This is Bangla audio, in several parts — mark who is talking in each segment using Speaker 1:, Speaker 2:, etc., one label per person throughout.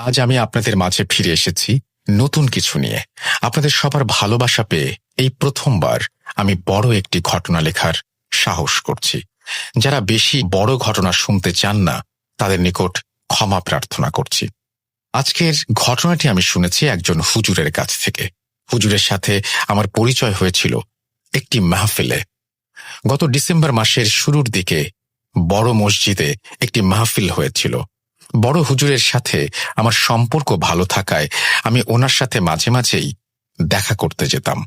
Speaker 1: আজ আমি আপনাদের মাঝে ফিরে এসেছি নতুন কিছু নিয়ে। আপনাদের সবার ভালোবাসা পেয়ে এই প্রথমবার আমি বড় একটি ঘটনা লেখার সাহস করছি। যারা বেশি বড় ঘটনা শুনতে চান না তাদের নিকট ক্ষমা প্রার্থনা করছি। আজকের ঘটনাটি আমি শুনেছি একজন হুজুরের কাছ থেকে। হুজুরের সাথে আমার পরিচয় হয়েছিল একটি মাহফিলে। গত ডিসেম্বর মাসের শুরুর দিকে বড় মসজিদে একটি মাহফিল হয়েছিল। বড় হুজুরের সাথে আমার সম্পর্ক ভালো থাকায় আমি ওনার সাথে মাঝে মাঝেই দেখা করতে যেতাম।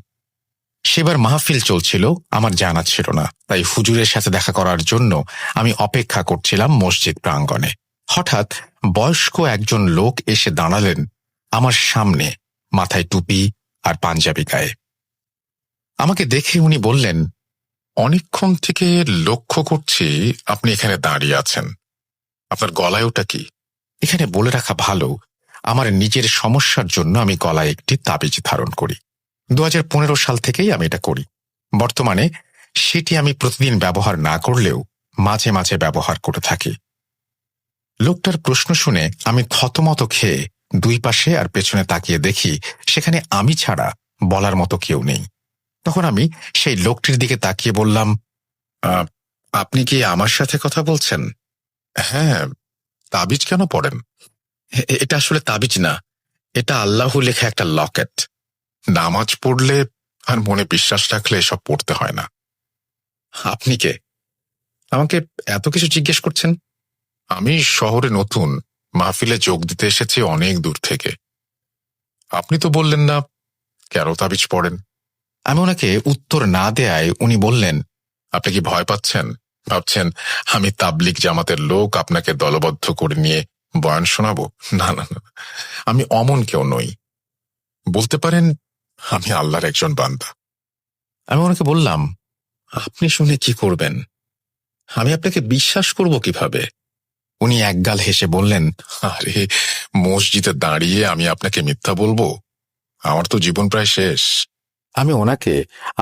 Speaker 1: সেবার মাহফিল চলছিল, আমার জানা ছিল না, তাই হুজুরের সাথে দেখা করার জন্য আমি অপেক্ষা করছিলাম মসজিদ প্রাঙ্গণে। হঠাৎ বয়স্ক একজন লোক এসে দাঁড়ালেন আমার সামনে, মাথায় টুপি আর পাঞ্জাবি গায়ে। আমাকে দেখে উনি বললেন, অনেকক্ষণ থেকে লক্ষ্য করছি আপনি এখানে দাঁড়িয়ে আছেন, আপনার গলায় ওটা কি? এখানে বলে রাখা ভালো, আমার নিজের সমস্যার জন্য আমি গলায় একটি তাবিজ ধারণ করি। 2015 সাল থেকেই আমি এটা করি। বর্তমানে সেটি আমি প্রতিদিন ব্যবহার না করলেও মাঝে মাঝে ব্যবহার করে থাকি। লোকটার প্রশ্ন শুনে আমি থতমত খেয়ে দুই পাশে আর পেছনে তাকিয়ে দেখি সেখানে আমি ছাড়া বলার মতো কেউ নেই। তখন আমি সেই লোকটির দিকে তাকিয়ে বললাম, আপনি কি আমার সাথে কথা বলছেন? হ্যাঁ, তাবিজ কেন পড়েন? এটা আসলে তাবিজ না, এটা আল্লাহ লেখা একটা লকেট। নামাজ পড়লে আর মনে বিশ্বাস রাখলে এসব পড়তে হয় না। আপনি কে? আমাকে এত কিছু জিজ্ঞেস করছেন? আমি শহরে নতুন, মাহফিলে যোগ দিতে এসেছি অনেক দূর থেকে। আপনি তো বললেন না কেন তাবিজ পড়েন। আমি ওনাকে উত্তর না দেয়ায় উনি বললেন, আপনি কি ভয় পাচ্ছেন? ভাবছেন আমি তাবলিগ জামাতের লোক, আপনাকে দলবদ্ধ করে নিয়ে বয়ান শোনাবো? না না না, আমি অমন কেউ নই। বলতে পারেন আমি আল্লাহর একজন বান্দা। আমি ওনাকে বললাম, আপনি শুনে কি করবেন? আমি আপনাকে বিশ্বাস করব কিভাবে? উনি একগাল হেসে বললেন, আরে মসজিদে দাঁড়িয়ে আমি আপনাকে মিথ্যা বলবো? আমার তো জীবন প্রায় শেষ। আমি ওনাকে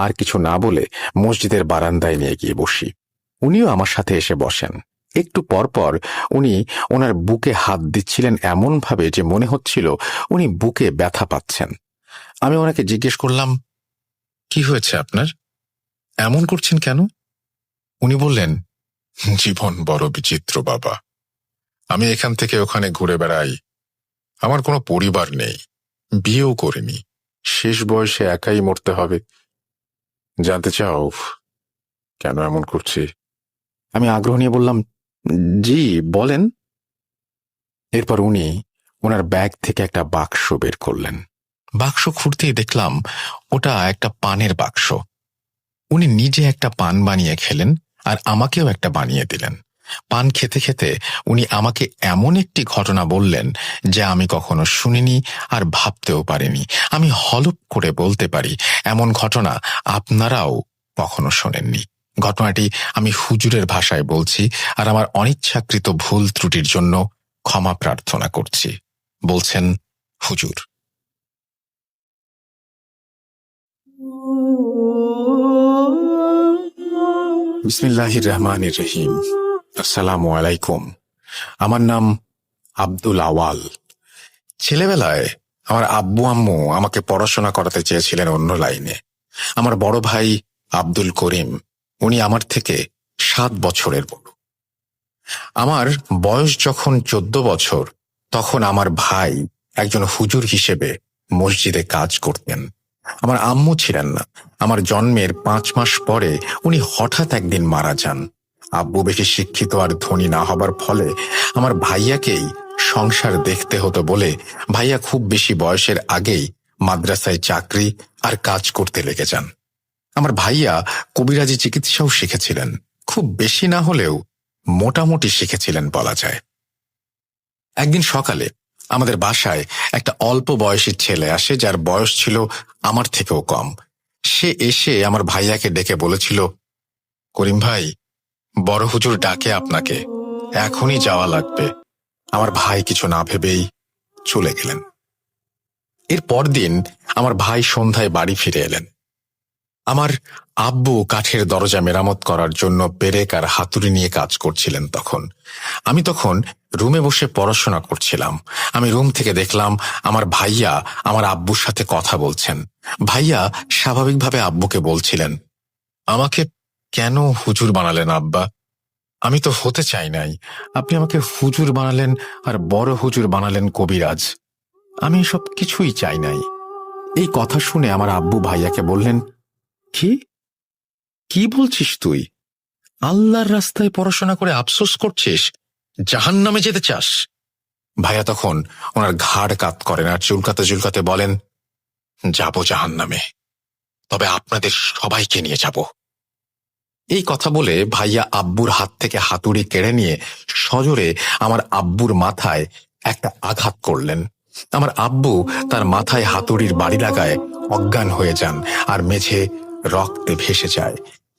Speaker 1: আর কিছু না বলে মসজিদের বারান্দায় নিয়ে গিয়ে বসি। উনিও আমার সাথে এসে বসেন। একটু পর পর উনি ওনার বুকে হাত দিচ্ছিলেন এমনভাবে যে মনে হচ্ছিল উনি বুকে ব্যথা পাচ্ছেন। আমি ওনাকে জিজ্ঞেস করলাম, কি হয়েছে আপনার? এমন করছেন কেন? উনি বললেন, জীবন বড় বিচিত্র বাবা। আমি এখান থেকে ওখানে ঘুরে বেড়াই। আমার কোনো পরিবার নেই, বিয়েও করিনি। শেষ বয়সে একাই মরতে হবে। জানতে চাও কেন এমন করছি? আমি আগ্রহ নিয়ে বললাম, জি বলেন। এরপর উনি ওনার ব্যাগ থেকে একটা বাক্স বের করলেন। বাক্স খুঁড়তেই দেখলাম ওটা একটা পানের বাক্স। উনি নিজে একটা পান বানিয়ে খেলেন আর আমাকেও একটা বানিয়ে দিলেন। পান খেতে খেতে উনি আমাকে এমন একটি ঘটনা বললেন যা আমি কখনো শুনিনি আর ভাবতেও পারিনি। আমি হলপ করে বলতে পারি এমন ঘটনা আপনারাও কখনো শোনেননি। ঘটনাটি আমি হুজুরের ভাষায় বলছি আর আমার অনিচ্ছাকৃত ভুল ত্রুটির জন্য ক্ষমা প্রার্থনা করছি। বলছেন হুজুর। বিসমিল্লাহির রহমানির রহিম। আসসালামু আলাইকুম। আমার নাম আব্দুল আওয়াল। ছেলেবেলায় আমার আব্বু আম্মু আমাকে পড়াশোনা করাতে চেয়েছিলেন অন্য লাইনে। আমার বড় ভাই আব্দুল করিম, উনি আমার থেকে 7 বছরের বড়। আমার বয়স যখন 14 বছর, তখন আমার ভাই একজন হুজুর হিসেবে মসজিদে কাজ করতেন। আমার আম্মু ছিলেন না। আমার জন্মের 5 মাস পরে উনি হঠাৎ একদিন মারা যান। আব্বু বেশি শিক্ষিত আর ধনী না হবার ফলে আমার ভাইয়াকেই সংসার দেখতে হতো বলে ভাইয়া খুব বেশি বয়সের আগেই মাদ্রাসায় চাকরি আর কাজ করতে লেগে যান। আমার ভাইয়া কবিরাজি চিকিৎসাও শিখেছিলেন, খুব বেশি না হলেও মোটামুটি শিখেছিলেন বলা যায়। একদিন সকালে আমাদের বাসায় একটা অল্প বয়সী ছেলে আসে, যার বয়স ছিল আমার থেকেও কম। সে এসে আমার ভাইয়াকে ডেকে বলেছিল, করিম ভাই, বড় হুজুর ডাকে আপনাকে, এখনই যাওয়া লাগবে। আমার ভাই কিছু না ভেবেই চলে গেলেন। এর পরদিন আমার ভাই সন্ধ্যায় বাড়ি ফিরে এলেন। আমার আব্বু কাঠের দরজা মেরামত করার জন্য পেরেক আর হাতুড়ি নিয়ে কাজ করছিলেন তখন। আমি তখন রুমে বসে পড়াশোনা করছিলাম। আমি রুম থেকে দেখলাম আমার ভাইয়া আমার আব্বুর সাথে কথা বলছেন। ভাইয়া স্বাভাবিকভাবে আব্বুকে বলছিলেন, আমাকে কেন হুজুর বানালেন আব্বা? আমি তো হতে চাই নাই। আপনি আমাকে হুজুর বানালেন আর বড় হুজুর বানালেন কবিরাজ। আমি সব কিছুই চাই নাই। এই কথা শুনে আমার আব্বু ভাইয়াকে বললেন, কি কি বলছিস তুই? আল্লাহর রাস্তায় পড়াশোনা করে আফসোস করছিস? জাহান্নামে যেতে চাস? ভাইয়া তখন ওনার ঘাড় কাত করেন আর চুলকাতে চুলকাতে বলেন, যাব জাহান্নামে, তবে আপনাদের সবাইকে নিয়ে যাব। এই কথা বলে ভাইয়া আব্বুর হাত থেকে হাতুড়ি কেড়ে নিয়ে সজোরে আমার আব্বুর মাথায় একটা আঘাত করলেন। আমার আব্বু তার মাথায় হাতুড়ির বাড়ি লাগায় অজ্ঞান হয়ে যান আর মেঝে রক্তে ভেসে যায়।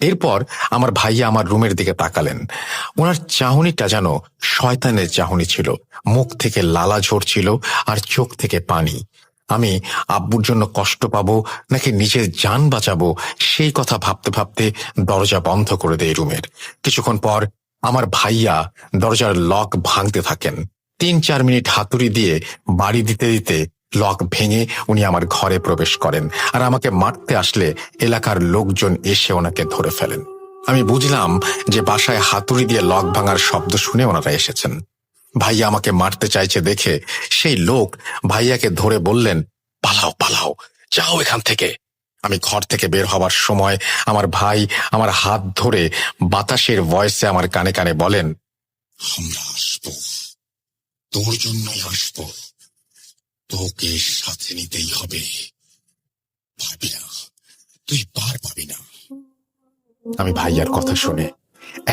Speaker 1: এরপর আমার ভাইয়া আমার রুমের দিকে তাকালেন। ওনার চাহনিটা যেন শয়তানের চাহনি ছিল। মুখ থেকে লালা ঝরছিল আর চোখ থেকে পানি। আমি আব্বুর জন্য কষ্ট পাবো নাকি নিজের জান বাঁচাবো সেই কথা ভাবতে ভাবতে দরজা বন্ধ করে দেয় রুমের। কিছুক্ষণ পর আমার ভাইয়া দরজার লক ভাঙতে থাকেন। 3-4 মিনিট হাতুড়ি দিয়ে বাড়ি দিতে দিতে লক ভেঙে উনি আমার ঘরে প্রবেশ করেন আর আমাকে মারতে আসলে এলাকার লোকজন এসে ওনাকে ধরে ফেলেন। আমি বুঝলাম যে বাসায় হাতুড়ি দিয়ে লক ভাঙার শব্দ শুনে ওনারা এসেছেন। ভাইয়া আমাকে মারতে চাইছে দেখে সেই লোক ভাইয়াকে ধরে বললেন, পালাও পালাও, যাও এখান থেকে। আমি ঘর থেকে বের হবার সময় আমার ভাই আমার হাত ধরে বাতাসের ভয়েসে আমার কানে কানে বলেন, আমরা আসবো, তোর জন্যই আসবো, তোকে সাথে নিতেই হবে, পারবি না, তুই পার পাবি না। আমি ভাইয়ার কথা শুনে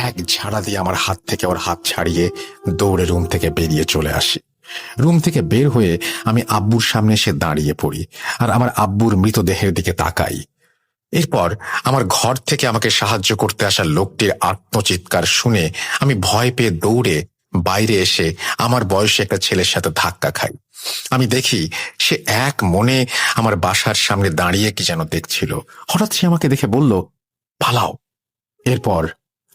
Speaker 1: এক ঝাড়া দিয়ে আমার হাত থেকে ওর হাত ছাড়িয়ে দৌড়ে রুম থেকে বেরিয়ে চলে আসি। রুম থেকে বের হয়ে আমি আব্বুর সামনে এসে দাঁড়িয়ে পড়ি আর আমার আব্বুর মৃতদেহের দিকে তাকাই। এরপর আমার ঘর থেকে আমাকে সাহায্য করতে আসা লোকটির আত্মচিৎকার শুনে আমি ভয় পেয়ে দৌড়ে বাইরে এসে আমার বয়সী একটা ছেলের সাথে ধাক্কা খাই। আমি দেখি সে এক মনে আমার বাসার সামনে দাঁড়িয়ে কি যেন দেখছিল। হঠাৎ সে আমাকে দেখে বলল, পালাও। এরপর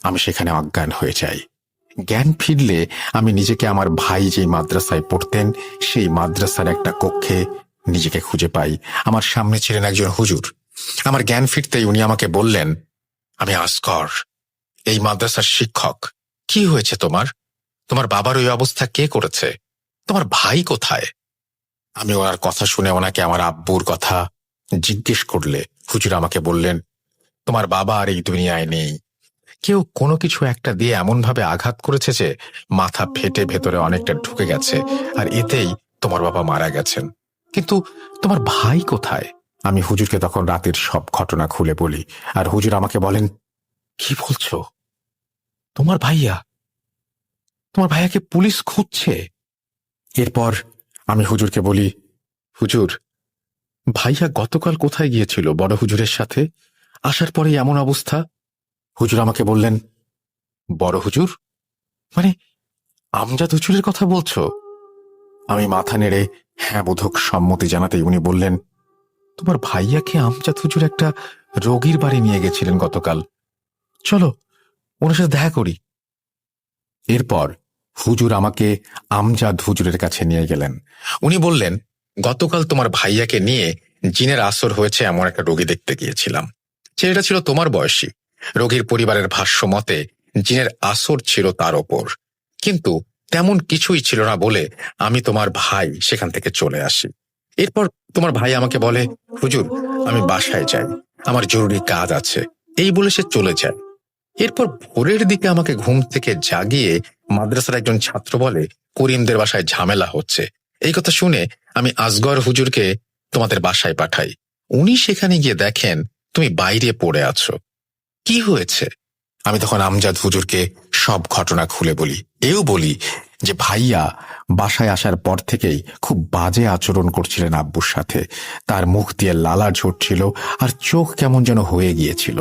Speaker 1: আমি সেখানে অজ্ঞান হয়ে যাই। জ্ঞান ফিরলে আমি নিজেকে আমার ভাই যেই মাদ্রাসায় পড়তেন সেই মাদ্রাসার একটা কক্ষে নিজেকে খুঁজে পাই। আমার সামনে ছিলেন একজন হুজুর। আমার জ্ঞান ফিরতেই উনি আমাকে বললেন, আমি আসগর, এই মাদ্রাসার শিক্ষক। কি হয়েছে তোমার? তোমার বাবার ওই অবস্থা কে করেছে? তোমার ভাই কোথায়? আমি ওনার কথা শুনে ওনাকে আমার আব্বুর কথা জিজ্ঞেস করলে হুজুর আমাকে বললেন, তোমার বাবা আর এই দুনিয়ায় নেই। কেউ কোনো কিছু একটা দিয়ে এমনভাবে আঘাত করেছে যে মাথা ফেটে ভেতরে অনেকটা ঢুকে গেছে, আর এতেই তোমার বাবা মারা গেছেন। কিন্তু তোমার ভাই কোথায়? আমি হুজুরকে তখন রাতের সব ঘটনা খুলে বলি আর হুজুর আমাকে বলেন, কি বলছো? তোমার ভাইয়া? তোমার ভাইয়াকে পুলিশ খুঁজছে? এরপর আমি হুজুরকে বলি, হুজুর, ভাইয়া গতকাল কোথায় গিয়েছিল বড় হুজুরের সাথে? আসার পরে এমন অবস্থা। হুজুর আমাকে বললেন, বড় হুজুর মানে আমজাদ হুজুরের কথা বলছো? আমি মাথা নেড়ে হ্যাঁ বোধক সম্মতি জানাতেই উনি বললেন, তোমার ভাইয়াকে আমজাদ হুজুর একটা রোগীর বাড়ি নিয়ে গেছিলেন গতকাল, চলো ওনার সাথে দেখা করি। এরপর হুজুর আমাকে আমজাদ হুজুরের কাছে নিয়ে গেলেন। উনি বললেন, গতকাল তোমার ভাইয়াকে নিয়ে জিনের আসর হয়েছে এমন একটা রোগী দেখতে গিয়েছিলাম। ছেলেটা ছিল তোমার বয়সী। রোগীর পরিবারের ভাষ্য মতে জিনের আসর ছিল তার ওপর, কিন্তু তেমন কিছুই ছিল না বলে আমি তোমার ভাই সেখান থেকে চলে আসি। এরপর তোমার ভাই আমাকে বলে, হুজুর আমি বাসায় যাই, আমার জরুরি কাজ আছে, এই বলে সে চলে যায়। এরপর ভোরের দিকে আমাকে ঘুম থেকে জাগিয়ে মাদ্রাসার একজন ছাত্র বলে, করিমদের বাসায় ঝামেলা হচ্ছে। এই কথা শুনে আমি আসগর হুজুরকে তোমাদের বাসায় পাঠাই। উনি সেখানে গিয়ে দেখেন তুমি বাইরে পড়ে আছো। কি হয়েছে? আমি তখন আমজাদ হুজুরকে সব ঘটনা খুলে বলি। এও বলি যে ভাইয়া বাসায় আসার পর থেকেই খুব বাজে আচরণ করছিলেন আব্বুর সাথে। তার মুখ দিয়ে লালা ঝরছিল আর চোখ কেমন যেন হয়ে গিয়েছিল।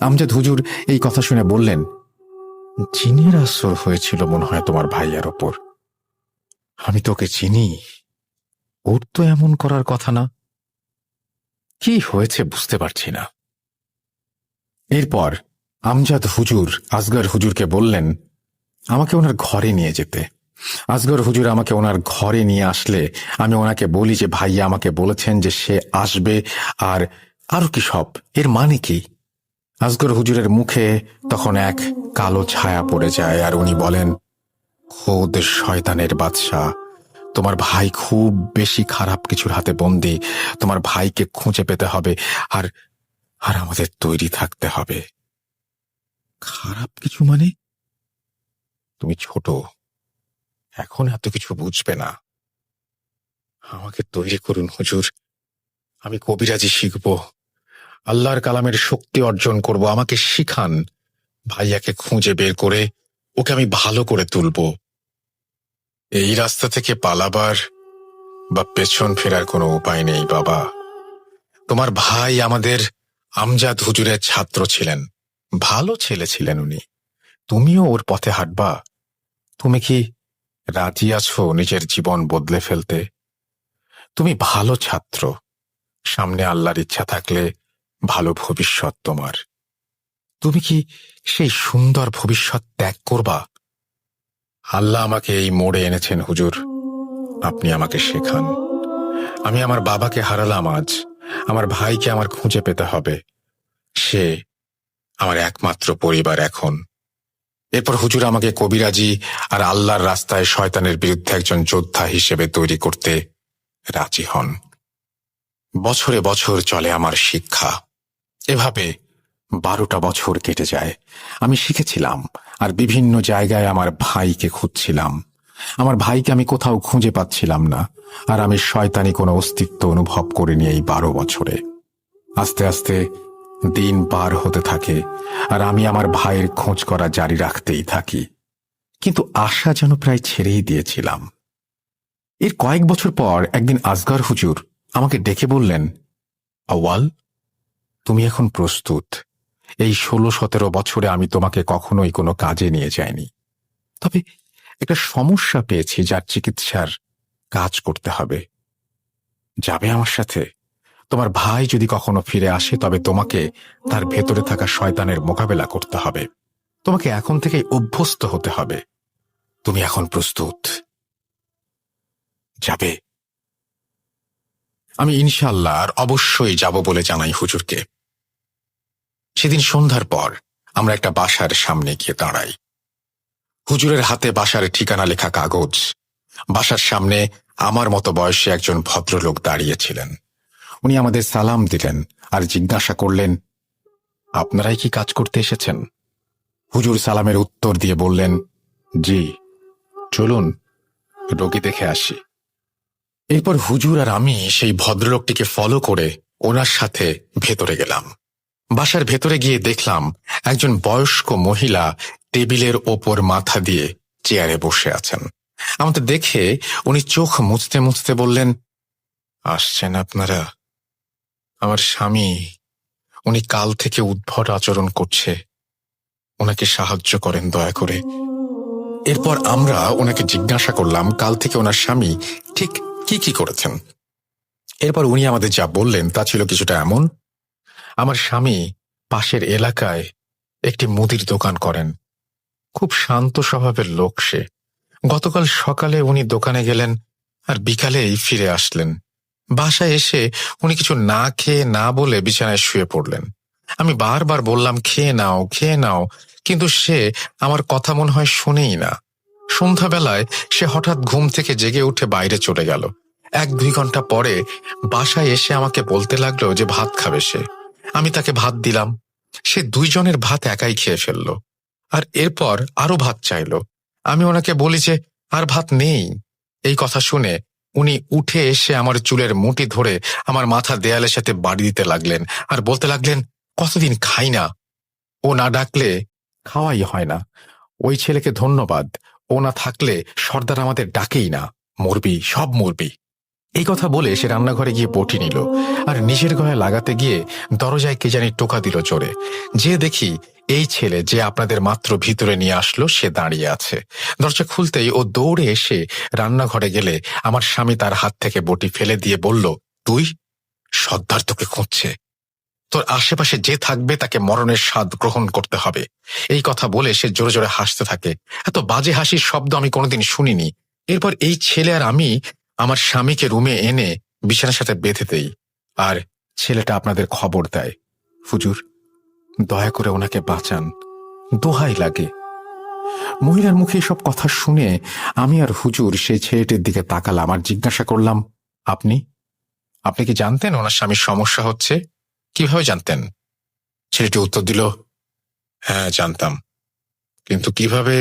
Speaker 1: আমজাদ হুজুর এই কথা শুনে বললেন, জিনের আসর হয়েছিল মনে হয় তোমার ভাইয়ার ওপর। আমি তোকে চিনি, ওর তো এমন করার কথা না। কি হয়েছে বুঝতে পারছি না। এরপর আমজাদ হুজুর আসগর হুজুরকে বললেন আমাকে ওনার ঘরে নিয়ে যেতে। আসগর হুজুর আমাকে ওনার ঘরে নিয়ে আসলে আমি ওনাকে বলি যে ভাইয়া আমাকে বলেছেন যে সে আসবে, আর আরো কি সব। এর মানে কি? আসগর হুজুরের মুখে তখন এক কালো ছায়া পড়ে যায়, আর উনি বলেন, খোদ শয়তানের বাদশা, তোমার ভাই খুব বেশি খারাপ কিছুর হাতে বন্দী। তোমার ভাইকে খুঁজে পেতে হবে, আর আর আমাদের তৈরি থাকতে হবে। খারাপ কিছু মানে? তুমি ছোট, এখন এত কিছু বুঝবে না। আমাকে তৈরি করুন হুজুর, আমি কবিরাজি শিখব, আল্লাহর কালামের শক্তি অর্জন করব। আমাকে শিখান, ভাইয়াকে খুঁজে বের করে ওকে আমি ভালো করে তুলব। এই রাস্তা থেকে পালাবার বা পেছন ফেরার কোনো উপায় নেই বাবা। তোমার ভাই আমাদের আমজাদ হুজুরের ছাত্র ছিলেন, ভালো ছেলে ছিলেন উনি। তুমিও ওর পথে হাঁটবা? তুমি কি রাজি আছো নিজের জীবন বদলে ফেলতে? তুমি ভালো ছাত্র, সামনে আল্লাহর ইচ্ছা থাকলে ভালো ভবিষ্যৎ তোমার। তুমি কি সেই সুন্দর ভবিষ্যৎ ত্যাগ করবা? আল্লাহ আমাকে এই মোড়ে এনেছেন হুজুর, আপনি আমাকে শেখান। আমি আমার বাবাকে হারালাম আজ, আমার ভাইকে আমার খুঁজে পেতে হবে। সে আমার একমাত্র পরিবার এখন। এরপর হুজুর আমাকে কবিরাজি আর আল্লাহর রাস্তায় শয়তানের বিরুদ্ধে একজন যোদ্ধা হিসেবে তৈরি করতে রাজি হন। বছরে বছর চলে আমার শিক্ষা। এভাবে 12টা বছর কেটে যায়। আমি শিখেছিলাম, আর বিভিন্ন জায়গায় আমার ভাইকে খুঁজছিলাম। আমার ভাইকে আমি কোথাও খুঁজে পাচ্ছিলাম না, আর আমি শয়তানি কোনো অস্তিত্ব অনুভব করিনি এই 12 বছরে। আস্তে আস্তে দিন পার হতে থাকে, আর আমি আমার ভাইয়ের খোঁজ করা জারি রাখতেই থাকি, কিন্তু আশা যেন প্রায় ছেড়েই দিয়েছিলাম। এর কয়েক বছর পর একদিন আসগর হুজুর আমাকে ডেকে বললেন, আউয়াল, তুমি এখন প্রস্তুত। এই 16-17 বছরে আমি তোমাকে কখনোই কোনো কাজে নিয়ে যাইনি, তবে একটা সমস্যা পেয়েছি যার চিকিৎসার কাজ করতে হবে। যাবে আমার সাথে? তোমার ভাই যদি কখনো ফিরে আসে তবে তোমাকে তার ভেতরে থাকা শয়তানের মোকাবেলা করতে হবে। তোমাকে এখন থেকেই অভ্যস্ত হতে হবে। তুমি এখন প্রস্তুত? যাবে? আমি ইনশাআল্লাহ আর অবশ্যই যাব বলে জানাই হুজুরকে। সেদিন সন্ধ্যার পর আমরা একটা বাসার সামনে গিয়ে দাঁড়াই। হুজুরের হাতে বাসার ঠিকানা লেখা কাগজ। বাসার সামনে আমার মতো বয়সী একজন ভদ্রলোক দাঁড়িয়েছিলেন। উনি আমাদের সালাম দিলেন আর জিজ্ঞাসা করলেন, আপনারাই কি কাজ করতে এসেছেন? হুজুর সালামের উত্তর দিয়ে বললেন, জি, চলুন রোগী দেখে আসি। এরপর হুজুর আর আমি সেই ভদ্রলোকটিকে ফলো করে ওনার সাথে ভেতরে গেলাম। বাসার ভেতরে গিয়ে দেখলাম একজন বয়স্ক মহিলা টেবিলের ওপর মাথা দিয়ে চেয়ারে বসে আছেন। আমাদের দেখে উনি চোখ মুছতে মুছতে বললেন, আসছেন আপনারা? আমার স্বামী, উনি কাল থেকে উদ্ভট আচরণ করছে, ওনাকে সাহায্য করেন দয়া করে। এরপর আমরা ওনাকে জিজ্ঞাসা করলাম কাল থেকে ওনার স্বামী ঠিক কি কি করেছেন। এরপর উনি আমাদের যা বললেন তা ছিল কিছুটা এমন, আমার স্বামী পাশের এলাকায় একটি মুদির দোকান করেন। খুব শান্ত স্বভাবের লোক সে। গতকাল সকালে উনি দোকানে গেলেন আর বিকালেই ফিরে আসলেন। বাসায় এসে উনি কিছু না খেয়ে না বলে বিছানায় শুয়ে পড়লেন। আমি বারবার বললাম খেয়ে নাও খেয়ে নাও, কিন্তু সে আমার কথা মনে হয় শুনেই না। সন্ধ্যাবেলায় সে হঠাৎ ঘুম থেকে জেগে উঠে বাইরে চলে গেল। 1-2 ঘন্টা পরে বাসায় এসে আমাকে বলতে লাগলো যে ভাত খাবে সে। আমি তাকে ভাত দিলাম। সে 2 জনের ভাত একাই খেয়ে ফেলল, আর এরপর আরো ভাত চাইল। আমি ওনাকে বলি যে আর ভাত নেই। এই কথা শুনে উনি উঠে এসে আমার চুলের মুঠি ধরে আমার মাথা দেয়ালের সাথে বাড়ি দিতে লাগলেন, আর বলতে লাগলেন, কতদিন খাই না, ও না ডাকলে খাওয়াই হয় না। ওই ছেলেকে ধন্যবাদ, ও না থাকলে সর্দার আমাদের ডাকেই না, মরবি, সব মরবি। এই কথা বলে সে রান্নাঘরে গিয়ে বটি নিল, আর নিজের গলায় লাগাতে গিয়ে দরজায় কে জানি টোকা দিল জোরে। যে দেখি এই ছেলে যে আপনাদের মাত্র ভিতরে নিয়ে আসলো সে দাঁড়িয়ে আছে। দরজা খুলতেই ও দৌড়ে এসে রান্নাঘরে গেলে আমার স্বামী তার হাত থেকে বটি ফেলে দিয়ে বলল, তুই? সর্দার তোকে খুঁজছে। তোর আশেপাশে যে থাকবে তাকে মরণের স্বাদ গ্রহণ করতে হবে। এই কথা বলে সে জোরে জোরে হাসতে থাকে। এত বাজে হাসির শব্দ আমি কোনোদিন শুনিনি। এরপর এই ছেলে আর আমি আমার স্বামীকে রুমে এনে বিছানার সাথে বেঁধে দেই, আর ছেলেটা আপনাদের খবর দেয়, হুজুর দয়া করে ওনাকে বাঁচান, দোহাই লাগে। মহিলার মুখে সব কথা শুনে আমি আর হুজুর সেই ছেলেটির দিকে তাকালাম আর জিজ্ঞাসা করলাম, আপনি আপনি কি জানতেন ওনার স্বামীর সমস্যা হচ্ছে? কিভাবে জানতেন? ছেলেটি উত্তর দিল, হ্যাঁ জানতাম, কিন্তু কিভাবে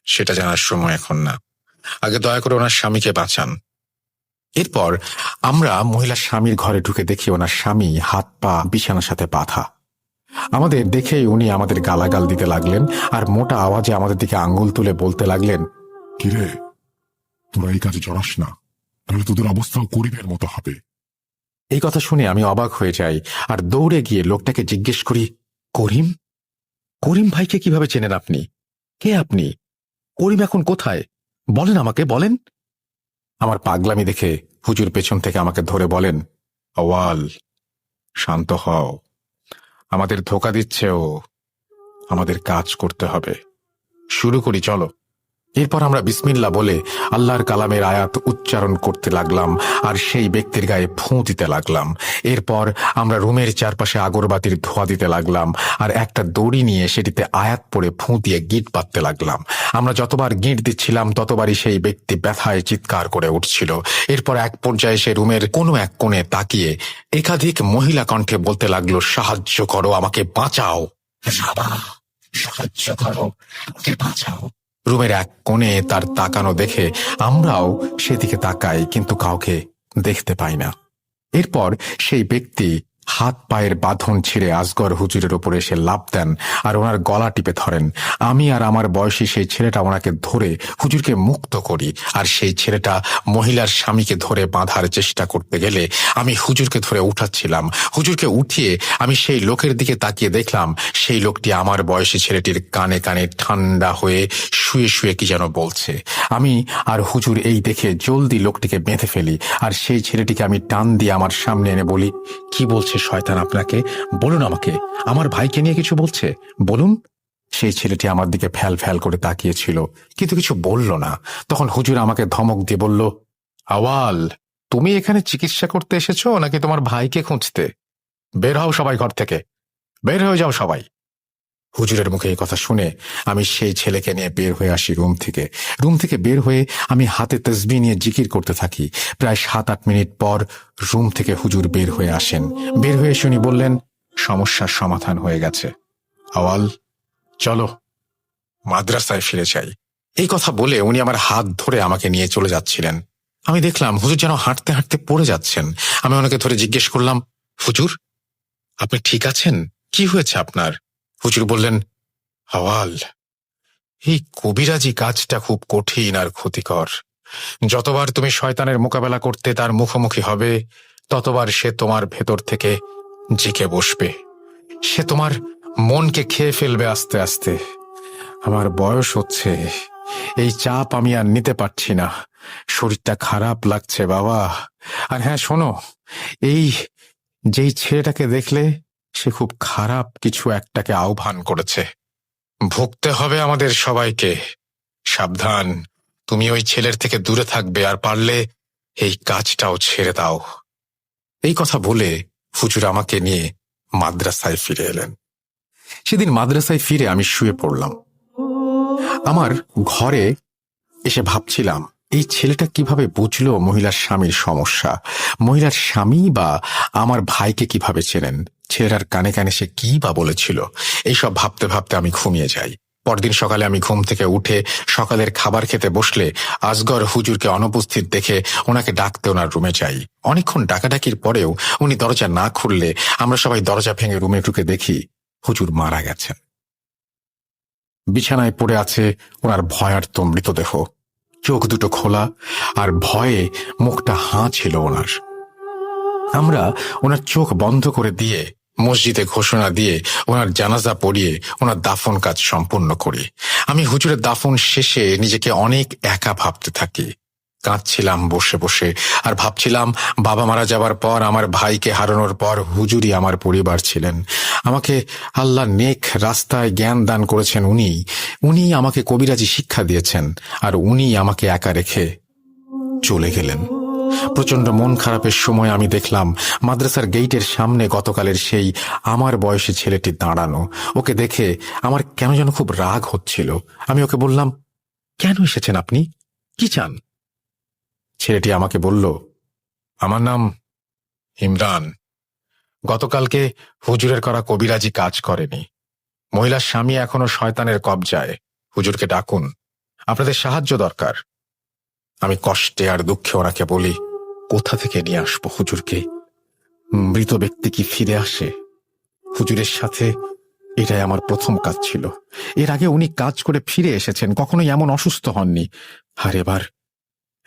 Speaker 1: সেটা জানার সময় এখন না। আগে দয়া করে ওনার স্বামীকে বাঁচান। এরপর আমরা মহিলার স্বামীর ঘরে ঢুকে দেখি ওনার স্বামী হাত পা বিছানার সাথে বাঁধা। আমাদের দেখেই উনি আমাদের গালাগাল দিতে লাগলেন আর মোটা আওয়াজে আমাদের দিকে আঙ্গুল তুলে বলতে লাগলেন,
Speaker 2: কিরে, তোরা এই কাজে জড়াস না, তাহলে তোদের অবস্থাও করিমের মতো হবে।
Speaker 1: এই কথা শুনে আমি অবাক হয়ে যাই আর দৌড়ে গিয়ে লোকটাকে জিজ্ঞেস করি, করিম? করিম ভাইকে কিভাবে চেনেন আপনি? কে আপনি? করিম এখন কোথায়? বলেন, আমাকে বলেন। আমার পাগলামি দেখে হুজুর পেছন থেকে আমাকে ধরে বলেন, আওয়াল, শান্ত হও, আমাদের ধোঁকা দিচ্ছে ও, আমাদের কাজ করতে হবে, শুরু করি চলো। এরপর আমরা বিসমিল্লাহ বলে আল্লাহর কালামের আয়াত উচ্চারণ করতে লাগলাম আর সেই ব্যক্তির গায়ে ফুঁ দিতে লাগলাম। এরপর আমরা রুমের চারপাশে আগরবাতির ধোঁয়া দিতে লাগলাম আর একটা দড়ি নিয়ে সেটিতে আয়াত পড়ে ফুঁ দিয়ে গিঁট বাঁধতে লাগলাম। আমরা যতবার গিঁট দিচ্ছিলাম ততবারই সেই ব্যক্তি ব্যথায় চিৎকার করে উঠছিল। এরপর এক পর্যায়ে সে রুমের কোনো এক কোণে তাকিয়ে একাধিক মহিলা কণ্ঠে বলতে লাগলো, সাহায্য করো, আমাকে বাঁচাও, সাহায্য করো, আমাকে বাঁচাও। রুমের এক কোণে তার তাকানো দেখে আমরাও সেদিকে তাকাই, কিন্তু কাউকে দেখতে পাই না। এরপর সেই ব্যক্তি হাত পায়ের বাঁধন ছিঁড়ে আসগর হুজুরের উপরে এসে লাফ দেন আর ওনার গলা টিপে ধরেন। আমি আর আমার বয়সী সেই ছেলেটা ওনাকে ধরে হুজুরকে মুক্ত করি, আর সেই ছেলেটা মহিলার স্বামীকে ধরে বাঁধার চেষ্টা করতে গেলে আমি হুজুরকে ধরে উঠাচ্ছিলাম। হুজুরকে উঠিয়ে আমি সেই লোকের দিকে তাকিয়ে দেখলাম সেই লোকটি আমার বয়সী ছেলেটির কানে কানে ঠান্ডা হয়ে শুয়ে শুয়ে কি যেন বলছে। আমি আর হুজুর এই দেখে জলদি লোকটিকে বেঁধে ফেলি আর সেই ছেলেটিকে আমি টান দিয়ে আমার সামনে এনে বলি, কি বলছে শয়তান আপনাকে? বলুন আমাকে, আমার ভাইকে নিয়ে কিছু বলছে, বলুন। সেই ছেলেটি আমার দিকে ফ্যাল ফ্যাল করে তাকিয়েছিল, কিন্তু কিছু বলল না। তখন হুজুর আমাকে ধমক দিয়ে বলল, আওয়াল, তুমি এখানে চিকিৎসা করতে এসেছো নাকি তোমার ভাইকে খুঁজতে? বের হও সবাই ঘর থেকে, বের হয়ে যাও সবাই। হুজুরের মুখে এই কথা শুনে আমি সেই ছেলেকে নিয়ে বের হয়ে আসি রুম থেকে। রুম থেকে বের হয়ে আমি হাতে তসবিহ নিয়ে জিকির করতে থাকি। প্রায় 7-8 মিনিট পর রুম থেকে হুজুর বের হয়ে আসেন। বের হয়ে শুনি বললেন, সমস্যার সমাধান হয়ে গেছে, আওয়াল চলো মাদ্রাসায় ফিরে যাই। এই কথা বলে উনি আমার হাত ধরে আমাকে নিয়ে চলে যাচ্ছিলেন। আমি দেখলাম হুজুর যেন হাঁটতে হাঁটতে পড়ে যাচ্ছেন। আমি ওনাকে ধরে জিজ্ঞেস করলাম, হুজুর আপনি ঠিক আছেন? কি হয়েছে আপনার? হুজুর বললেন, আওয়াল, এই কবিরাজি কাজটা খুব কঠিন আর ক্ষতিকর। যতবার তুমি শয়তানের মোকাবেলা করতে তার মুখোমুখি হবে, ততবার সে তোমার ভেতর থেকে জিকে বসবে। সে তোমার মনকে খেয়ে ফেলবে আস্তে আস্তে। আমার বয়স হচ্ছে, এই চাপ আমি আর নিতে পারছি না, শরীরটা খারাপ লাগছে বাবা। আর হ্যাঁ শোনো, এই যেই ছেলেটাকে দেখলে সে খুব খারাপ কিছু একটাকে আহ্বান করেছে, ভুগতে হবে আমাদের সবাইকে। সাবধান, তুমি ওই ছেলের থেকে দূরে থাকবে, আর পারলে এই কাজটাও ছেড়ে দাও। এই কথা বলে হুজুর আমাকে নিয়ে মাদ্রাসায় ফিরে এলেন। সেদিন মাদ্রাসায় ফিরে আমি শুয়ে পড়লাম। আমার ঘরে এসে ভাবছিলাম, এই ছেলেটা কিভাবে বুঝলো মহিলার স্বামীর সমস্যা? মহিলার স্বামী বা আমার ভাইকে কিভাবে চেনেন? ছেলেটার কানে কানে সে কি বা বলেছিল? এইসব ভাবতে ভাবতে আমি ঘুমিয়ে যাই। পরদিন সকালে আমি ঘুম থেকে উঠে সকালের খাবার খেতে বসলে আসগর হুজুরকে অনুপস্থিত দেখে ওনাকে ডাকতে ওনার রুমে যাই। অনেকক্ষণ ডাকাডাকির পরেও উনি দরজা না খুললে আমরা সবাই দরজা ভেঙে রুমে ঢুকে দেখি হুজুর মারা গেছেন। বিছানায় পড়ে আছে ওনার ভয়ার্ত মৃতদেহ, চোখ দুটো খোলা আর ভয়ে মুখটা হাঁ ছিল ওনার। আমরা ওনার চোখ বন্ধ করে দিয়ে মসজিদে ঘোষণা দিয়ে ওনার জানাজা পড়িয়ে ওনার দাফন কাজ সম্পূর্ণ করি। আমি হুজুরের দাফন শেষে নিজেকে অনেক একা ভাবতে থাকি। কাঁদছিলাম বসে বসে, আর ভাবছিলাম বাবা মারা যাবার পর, আমার ভাইকে হারানোর পর হুজুরই আমার পরিবার ছিলেন। আমাকে আল্লাহ নেক রাস্তায় জ্ঞান দান করেছেন উনি আমাকে কবিরাজি শিক্ষা দিয়েছেন, আর উনি আমাকে একা রেখে চলে গেলেন। প্রচন্ড মন খারাপের সময় আমি দেখলাম মাদ্রাসার গেইটের সামনে গতকালের সেই আমার বয়সী ছেলেটি দাঁড়ানো। ওকে দেখে আমার কেন যেন খুব রাগ হচ্ছিল। আমি ওকে বললাম, কেন এসেছেন আপনি, কি চান? ছেলেটি আমাকে বলল, আমার নাম ইমরান। গতকালকে হুজুরের করা কবিরাজি কাজ করেনি। মহিলার স্বামী এখনো শয়তানের কবজায়। হুজুরকে ডাকুন, আপনাদের সাহায্য দরকার। আমি কষ্টে আর দুঃখে ওনাকে বলি, কোথা থেকে নিয়ে আসবো হুজুরকে? মৃত ব্যক্তি কি ফিরে আসে? হুজুরের সাথে এটাই আমার প্রথম কাজ ছিল। এর আগে উনি কাজ করে ফিরে এসেছেন, কখনোই এমন অসুস্থ হননি। আর এবার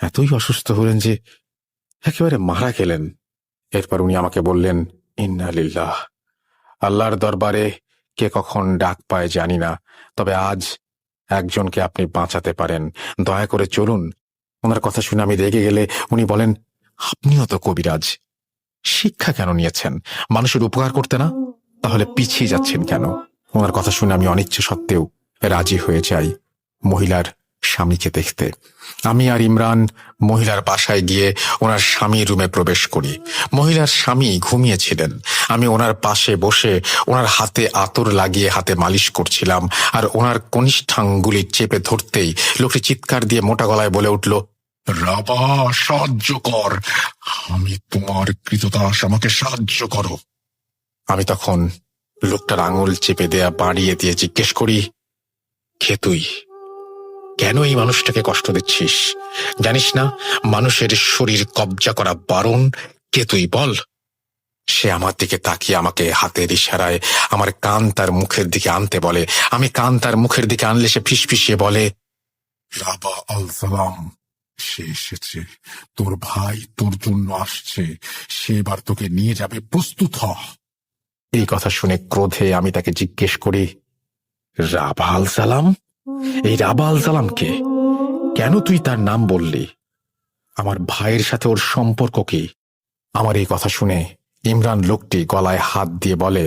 Speaker 1: এতই অসুস্থ হলেন যে একেবারে মারা গেলেন। এরপর উনি আমাকে বললেন, ইন্না লিল্লাহ। আল্লাহর দরবারে কে কখন ডাক পায় জানি না, তবে আজ একজনকে আপনি বাঁচাতে পারেন। দয়া করে চলুন। ওনার কথা শুনে আমি রেগে গেলে উনি বলেন, আপনিও তো কবিরাজ, শিক্ষা কেন নিয়েছেন? মানুষের উপকার করতে না? তাহলে পিছিয়ে যাচ্ছেন কেন? ওনার কথা শুনে আমি অনিচ্ছা সত্ত্বেও রাজি হয়ে যাই মহিলার স্বামীকে দেখতে। আমি আর ইমরান মহিলার বাসায় গিয়ে ওনার স্বামীর রুমে প্রবেশ করি। মহিলার স্বামী ঘুমিয়েছিলেন। আমি ওনার পাশে বসে ওনার হাতে আতর লাগিয়ে হাতে মালিশ করছিলাম, আর ওনার কনিষ্ঠাঙ্গুলি চেপে ধরতেই লোকটি চিৎকার দিয়ে মোটা গলায় বলে উঠল,
Speaker 2: রাবা, সাহায্য কর, আমি তোমার কৃতদাস, আমাকে সাহায্য করো।
Speaker 1: আমি তখন লোকটার আঙুল চেপে দেয়া বাড়িয়ে দিয়ে জিজ্ঞেস করি, কে তুই? কেন এই মানুষটাকে কষ্ট দিচ্ছিস? জানিস না মানুষের শরীর কবজা করা বারণ? কে তুই বল। সে আমার দিকে তাকিয়ে আমাকে হাতের ইশারায় আমার কান তার মুখের দিকে আনতে বলে। আমি কান তার মুখের দিকে আনলে সে ফিসফিসিয়ে বলে,
Speaker 2: রাবা আল সালাম, সে এসেছে, তোর ভাই তোর জন্য আসছে, সে এবার তোকে নিয়ে যাবে, প্রস্তুত হ।
Speaker 1: এই কথা শুনে ক্রোধে আমি তাকে জিজ্ঞেস করি, রাবা আল সালাম? এই রাবা আল সালাম কে? কেন তুই তার নাম বললি? আমার ভাইয়ের সাথে ওর সম্পর্ক কি? আমার এই কথা শুনে ইমরান লোকটি গলায় হাত দিয়ে বলে,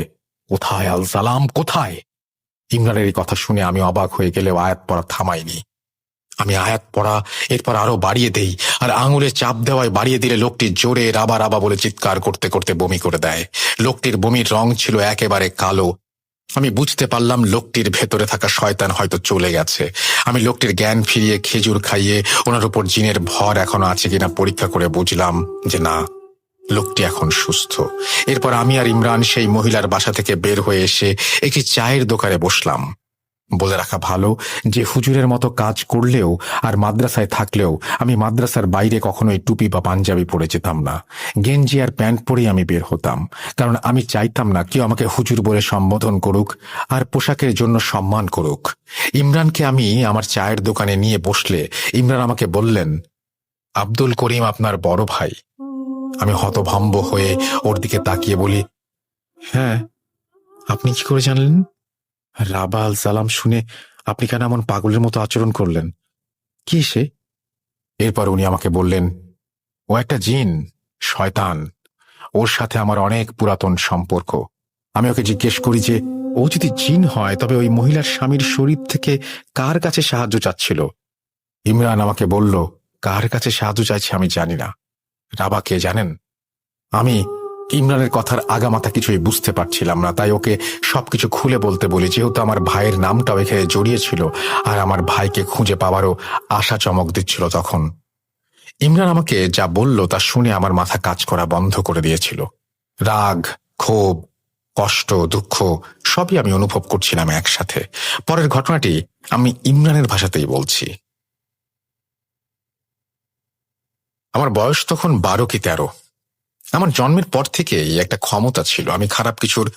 Speaker 1: কোথায় আল সালাম, কোথায়? ইমরানের এই কথা শুনে আমি অবাক হয়ে গেলেও আয়াত পড়া থামাইনি। আমি আয়াত পড়া এরপর আরো বাড়িয়ে দেই, আর আঙুলে চাপ দেওয়ায় বাড়িয়ে দিলে লোকটি জোরে রাবা রাবা বলে চিৎকার করতে করতে বমি করে দেয়। লোকটির বমির রং ছিল একেবারে কালো। আমি বুঝতে পারলাম লোকটির ভেতরে থাকা শয়তান হয়তো চলে গেছে। আমি লোকটির জ্ঞান ফিরিয়ে খেজুর খাইয়ে ওনার উপর জিনের ভর এখনো আছে কিনা পরীক্ষা করে বুঝলাম যে না, লোকটি এখন সুস্থ। এরপর আমি আর ইমরান সেই মহিলার বাসা থেকে বের হয়ে এসে একটি চায়ের দোকানে বসলাম। বলে রাখা ভালো যে হুজুরের মতো কাজ করলেও আর মাদ্রাসায় থাকলেও আমি মাদ্রাসার বাইরে কখনোই টুপি বা পাঞ্জাবি পরে যেতাম না। গেঞ্জি আর প্যান্ট পরেই আমি বের হতাম, কারণ আমি চাইতাম না কেউ আমাকে হুজুর বলে সম্বোধন করুক আর পোশাকের জন্য সম্মান করুক। ইমরানকে আমি আমার চায়ের দোকানে নিয়ে বসলে ইমরান আমাকে বললেন, আব্দুল করিম আপনার বড় ভাই। আমি হতভম্ব হয়ে ওর দিকে তাকিয়ে বলি, হ্যাঁ, আপনি কি করে জানলেন? রাবা আল সালাম শুনে আপনি কেন এমন পাগলের মতো আচরণ করলেন? কি সে? এরপর উনি আমাকে বললেন, ও একটা জিন, শয়তান। ওর সাথে আমার অনেক পুরাতন সম্পর্ক। আমি ওকে জিজ্ঞেস করি যে ও যদি জিন হয় তবে ওই মহিলার স্বামীর শরীর থেকে কার কাছে সাহায্য চাচ্ছিল? ইমরান আমাকে বলল, কার কাছে সাহায্য চাইছে আমি জানি না। রাবা কে জানেন? আমি ইমরানের কথার আগামাথা কিছুই বুঝতে পারছিলাম না, তাই ওকে সবকিছু খুলে বলতে বলি, যেহেতু আমার ভাইয়ের নামটাও এখানে জড়িয়েছিল আর আমার ভাইকে খুঁজে পাওয়ারও আশা চমক দিচ্ছিল তখন। ইমরান আমাকে যা বলল তা শুনে আমার মাথা কাজ করা বন্ধ করে দিয়েছিল। রাগ, ক্ষোভ, কষ্ট, দুঃখ সবই আমি অনুভব করছিলাম একসাথে। পরের ঘটনাটি আমি ইমরানের ভাষাতেই বলছি। আমার বয়স তখন 12 কি 13। আমার জন্মের পর থেকেই একটা ক্ষমতা ছিল, আমি খারাপ কিছুর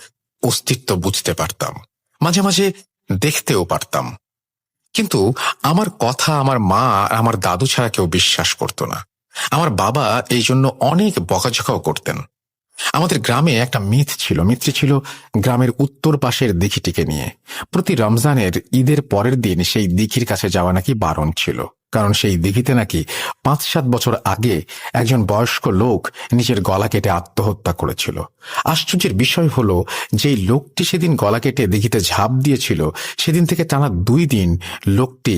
Speaker 1: অস্তিত্ব বুঝতে পারতাম, মাঝে মাঝে দেখতেও পারতাম। কিন্তু আমার কথা আমার মা আর আমার দাদু ছাড়া কেউ বিশ্বাস করত না। আমার বাবা এই জন্য অনেক বকাঝকাও করতেন। আমাদের গ্রামে একটা মিথটি ছিল গ্রামের উত্তর পাশের দিঘিটিকে নিয়ে। প্রতি রমজানের ঈদের পরের দিন সেই দিঘির কাছে যাওয়া নাকি বারণ ছিল। কারণ সেই দিঘিতে নাকি ৫-৭ বছর আগে একজন বয়স্ক লোক নিজের গলা কেটে আত্মহত্যা করেছিল। আশ্চর্যের বিষয় হলো, যেই লোকটি সেদিন গলা কেটে দিঘিতে ঝাঁপ দিয়েছিল, সেদিন থেকে টানা ২ দিন লোকটি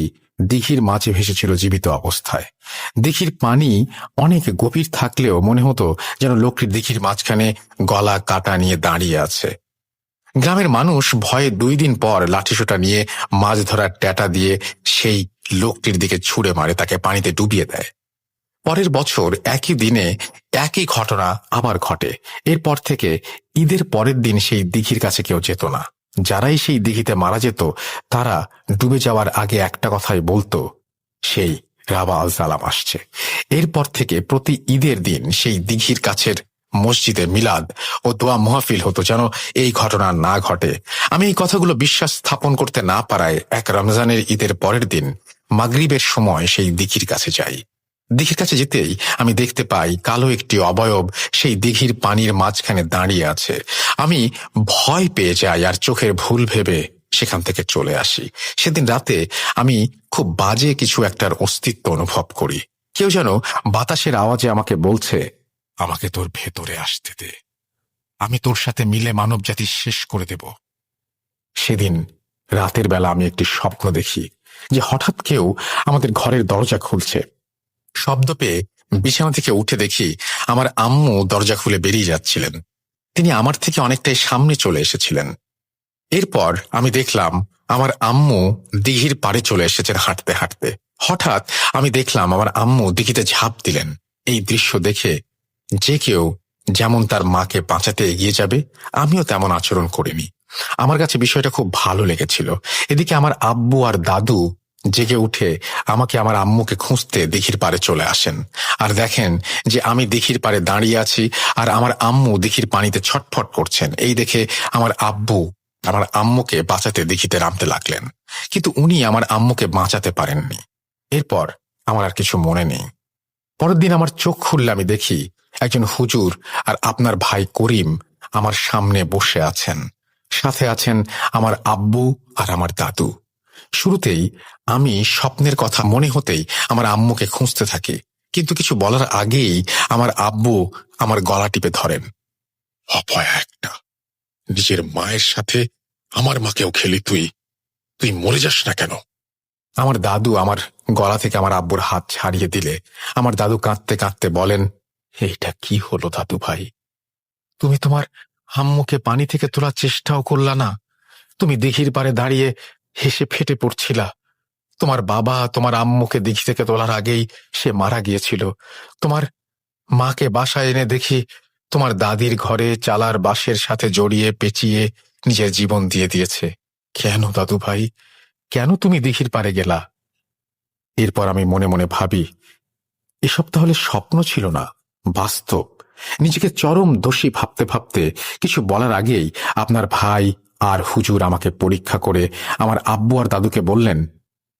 Speaker 1: দিঘির মাঝে ভেসেছিল জীবিত অবস্থায়। দিঘির পানি অনেক গভীর থাকলেও মনে হতো যেন লোকটি দিঘির মাঝখানে গলা কাটা নিয়ে দাঁড়িয়ে আছে। গ্রামের মানুষ ভয়ে ২ দিন পর লাঠিসোঁটা নিয়ে মাছ ধরার ট্যাটা দিয়ে সেই লোকটির দিকে ছুঁড়ে মারে, তাকে পানিতে ডুবিয়ে দেয়। পরের বছর একই দিনে একই ঘটনা আবার ঘটে। এরপর থেকে ঈদের পরের দিন সেই দিঘির কাছে কেউ যেত না। যারাই সেই দিঘিতে মারা যেত, তারা ডুবে যাওয়ার আগে একটা কথাই বলতো, সেই রাবা আল সালাম আসছে। এরপর থেকে প্রতি ঈদের দিন সেই দিঘির কাছের মসজিদে মিলাদ ও দোয়া মাহফিল হতো, যেন এই ঘটনা না ঘটে। আমি এই কথাগুলো বিশ্বাস স্থাপন করতে না পারায় এক রমজানের ঈদের পরের দিন মাগরিবের সময় সেই দিঘির কাছে যাই। দিঘির কাছে যেতেই আমি দেখতে পাই কালো একটি অবয়ব সেই দিঘির পানির মাঝখানে দাঁড়িয়ে আছে। আমি ভয় পেয়ে যাই আর চোখের ভুল ভেবে সেখান থেকে চলে আসি। সেদিন রাতে আমি খুব বাজে কিছু একটার অস্তিত্ব অনুভব করি। কেউ যেন বাতাসের আওয়াজে আমাকে বলছে, আমাকে তোর ভেতরে আসতে দে, আমি তোর সাথে মিলে মানব জাতি শেষ করে দেব। সেদিন রাতের বেলা আমি একটি স্বপ্ন দেখি যে হঠাৎ কেউ আমাদের ঘরের দরজা খুলছে। শব্দ পেয়ে বিছানা থেকে উঠে দেখি আমার আম্মু দরজা খুলে বেরিয়ে যাচ্ছিলেন। তিনি আমার থেকে অনেকটাই সামনে চলে এসেছিলেন। এরপর আমি দেখলাম আমার আম্মু দিঘির পাড়ে চলে এসেছেন হাঁটতে হাঁটতে। হঠাৎ আমি দেখলাম আমার আম্মু দিঘিতে ঝাঁপ দিলেন। এই দৃশ্য দেখে যে কেউ যেমন তার মাকে বাঁচাতে এগিয়ে যাবে, আমিও তেমন আচরণ করিনি। আমার কাছে বিষয়টা খুব ভালো লেগেছিল। এদিকে আমার আব্বু আর দাদু জেগে উঠে আমাকে আমার আম্মুকে খুঁজতে দিঘির পাড়ে চলে আসেন আর দেখেন যে আমি দিঘির পাড়ে দাঁড়িয়ে আছি আর আমার আম্মু দিঘির পানিতে ছটফট করছেন। এই দেখে আমার আব্বু আমার আম্মুকে বাঁচাতে দিঘিতে নামতে লাগলেন, কিন্তু উনি আমার আম্মুকে বাঁচাতে পারেননি। এরপর আমার আর কিছু মনে নেই। পরের দিন আমার চোখ খুললে আমি দেখি একজন হুজুর আর আপনার ভাই করিম আমার সামনে বসে আছেন। সাথে আছেন আমার আব্বু আর আমার দাদু। শুরুতেই আমি স্বপ্নের কথা মনে হতেই আমার আম্মুকে খুঁজতে থাকি, কিন্তু কিছু বলার আগেই আমার আব্বু আমার গলা টিপে ধরেন। অপয়া একটা, নিজের মায়ের সাথে আমার মাকেও খেলি তুই, তুই মরে যাস না কেন? আমার দাদু আমার গলা থেকে আমার আব্বুর হাত ছাড়িয়ে দিলে আমার দাদু কাঁদতে কাঁদতে বলেন, এইটা কি হলো দাদু ভাই? তুমি তোমার আম্মুকে পানি থেকে তোলার চেষ্টাও করলা না? তুমি দিঘির পাড়ে দাঁড়িয়ে হেসে ফেটে পড়ছিলা। তোমার বাবা তোমার আম্মুকে দিঘি থেকে তোলার আগেই সে মারা গিয়েছিল। তোমার মাকে বাসায় এনে দেখি তোমার দাদির ঘরে চালার বাঁশের সাথে জড়িয়ে পেঁচিয়ে নিজের জীবন দিয়ে দিয়েছে। কেন দাদু ভাই, কেন তুমি দিঘির পাড়ে গেলা? এরপর আমি মনে মনে ভাবি, এসব তাহলে স্বপ্ন ছিল না, বাস্তব। নিজেকে চরম দোষী ভাবতে ভাবতে কিছু বলার আগেই আপনার ভাই আর হুজুর আমাকে পরীক্ষা করে আমার আব্বু আর দাদুকে বললেন,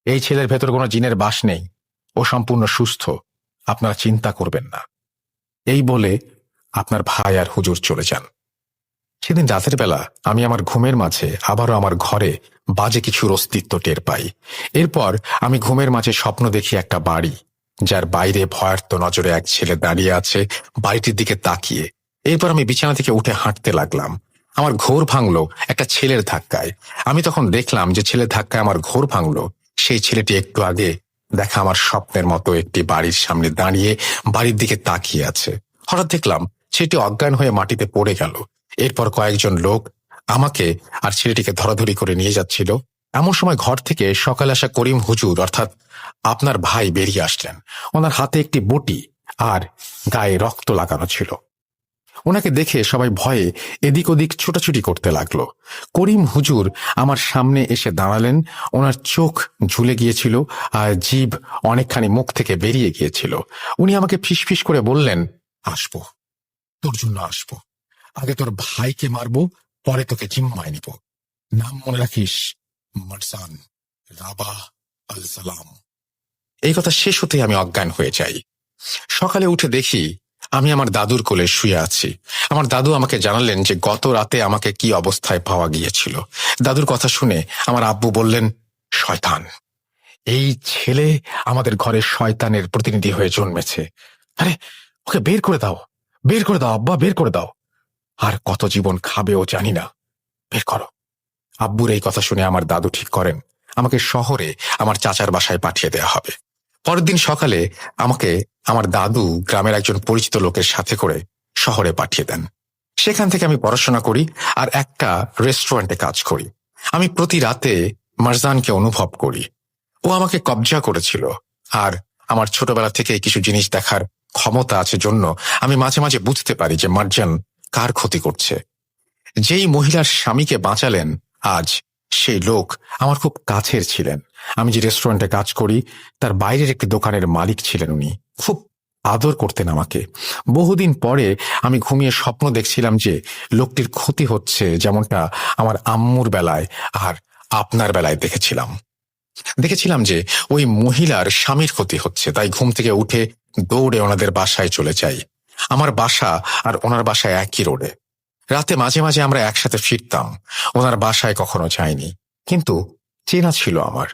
Speaker 1: এই ছেলের ভেতর কোনো জিনের বাস নেই, ও সম্পূর্ণ সুস্থ, আপনারা চিন্তা করবেন না। এই বলে আপনার ভাই আর হুজুর চলে যান। সেদিন রাতের বেলা আমি আমার ঘুমের মাঝে আবারও আমার ঘরে বাজে কিছুর অস্তিত্ব টের পাই। এরপর আমি ঘুমের মাঝে স্বপ্ন দেখি একটা বাড়ি, যার বাইরে ভয়ার্ত নজরে এক ছেলে দাঁড়িয়ে আছে বাড়িটির দিকে তাকিয়ে। এরপর আমি বিছানা থেকে উঠে হাঁটতে লাগলাম। আমার ঘোর ভাঙল একটা ছেলের ধাক্কায়। আমি তখন দেখলাম যে ছেলের ধাক্কায় আমার ঘোর ভাঙল সেই ছেলেটি একটু আগে দেখা আমার স্বপ্নের মতো একটি বাড়ির সামনে দাঁড়িয়ে বাড়ির দিকে তাকিয়ে আছে। হঠাৎ দেখলাম ছেলেটি অজ্ঞান হয়ে মাটিতে পড়ে গেল। এরপর কয়েকজন লোক আমাকে আর ছেলেটিকে ধরাধরি করে নিয়ে যাচ্ছিল। এমন সময় ঘর থেকে সকালে আসা করিম হুজুর অর্থাৎ আপনার ভাই বেরিয়ে আসলেন। ওনার হাতে একটি বটি আর গায়ে রক্ত লাগানো ছিল। ওনাকে দেখে সবাই ভয়ে এদিক ওদিক ছোটাছুটি করতে লাগলো। করিম হুজুর আমার সামনে এসে দাঁড়ালেন। ওনার চোখ ঝুলে গিয়েছিল আর জিভ অনেকখানি মুখ থেকে বেরিয়ে গিয়েছিল। উনি আমাকে ফিসফিস করে বললেন, আসবো, তোর জন্য আসবো। আগে তোর ভাইকে মারবো, পরে তোকে জিম্মায় নিব। নাম মনে রাখিস, মারসান রাবা আল সালাম। এই কথা শেষ হতেই আমি অজ্ঞান হয়ে যাই। সকালে উঠে দেখি আমি আমার দাদুর কোলে শুয়ে আছি। আমার দাদু আমাকে জানালেন যে গত রাতে আমাকে কি অবস্থায় পাওয়া গিয়েছিল। দাদুর কথা শুনে আমার আব্বু বললেন, শয়তান, এই ছেলে আমাদের ঘরের শয়তানের প্রতিনিধি হয়ে জন্মেছে। আরে ওকে বের করে দাও, বের করে দাও আব্বা, বের করে দাও। আর কত জীবন খাবে ও জানি না, বের করো। আব্বুর এই কথা শুনে আমার দাদু ঠিক করেন আমাকে শহরে আমার চাচার বাসায় পাঠিয়ে দেওয়া হবে। পরের দিন সকালে আমাকে আমার দাদু গ্রামের একজন পরিচিত লোকের সাথে করে শহরে পাঠিয়ে দেন। সেখান থেকে আমি পড়াশোনা করি আর একটা রেস্টুরেন্টে কাজ করি। আমি প্রতি রাতে মারজানকে অনুভব করি। ও আমাকে কবজা করেছিল, আর আমার ছোটবেলা থেকে কিছু জিনিস দেখার ক্ষমতা আছে জন্য আমি মাঝে মাঝে বুঝতে পারি যে মারজান কার ক্ষতি করছে। যেই মহিলার স্বামীকে বাঁচালেন আজ, সেই লোক আমার খুব কাছের ছিলেন। আমি যে রেস্টুরেন্টে কাজ করি তার বাইরের একটি দোকানের মালিক ছিলেন। উনি খুব আদর করতেন আমাকে। বহুদিন পরে আমি ঘুমিয়ে স্বপ্ন দেখছিলাম যে লোকটির ক্ষতি হচ্ছে, যেমনটা আমার আম্মুর বেলায় আর আপনার বেলায় দেখেছিলাম যে ওই মহিলার স্বামীর ক্ষতি হচ্ছে। তাই ঘুম থেকে উঠে দৌড়ে ওনাদের বাসায় চলে যাই। আমার বাসা আর ওনার বাসায় একই রোডে। রাতে মাঝে মাঝে আমরা একসাথে ফিরতাম। ওনার বাসায় কখনো যাইনি, কিন্তু চেনা ছিল আমার।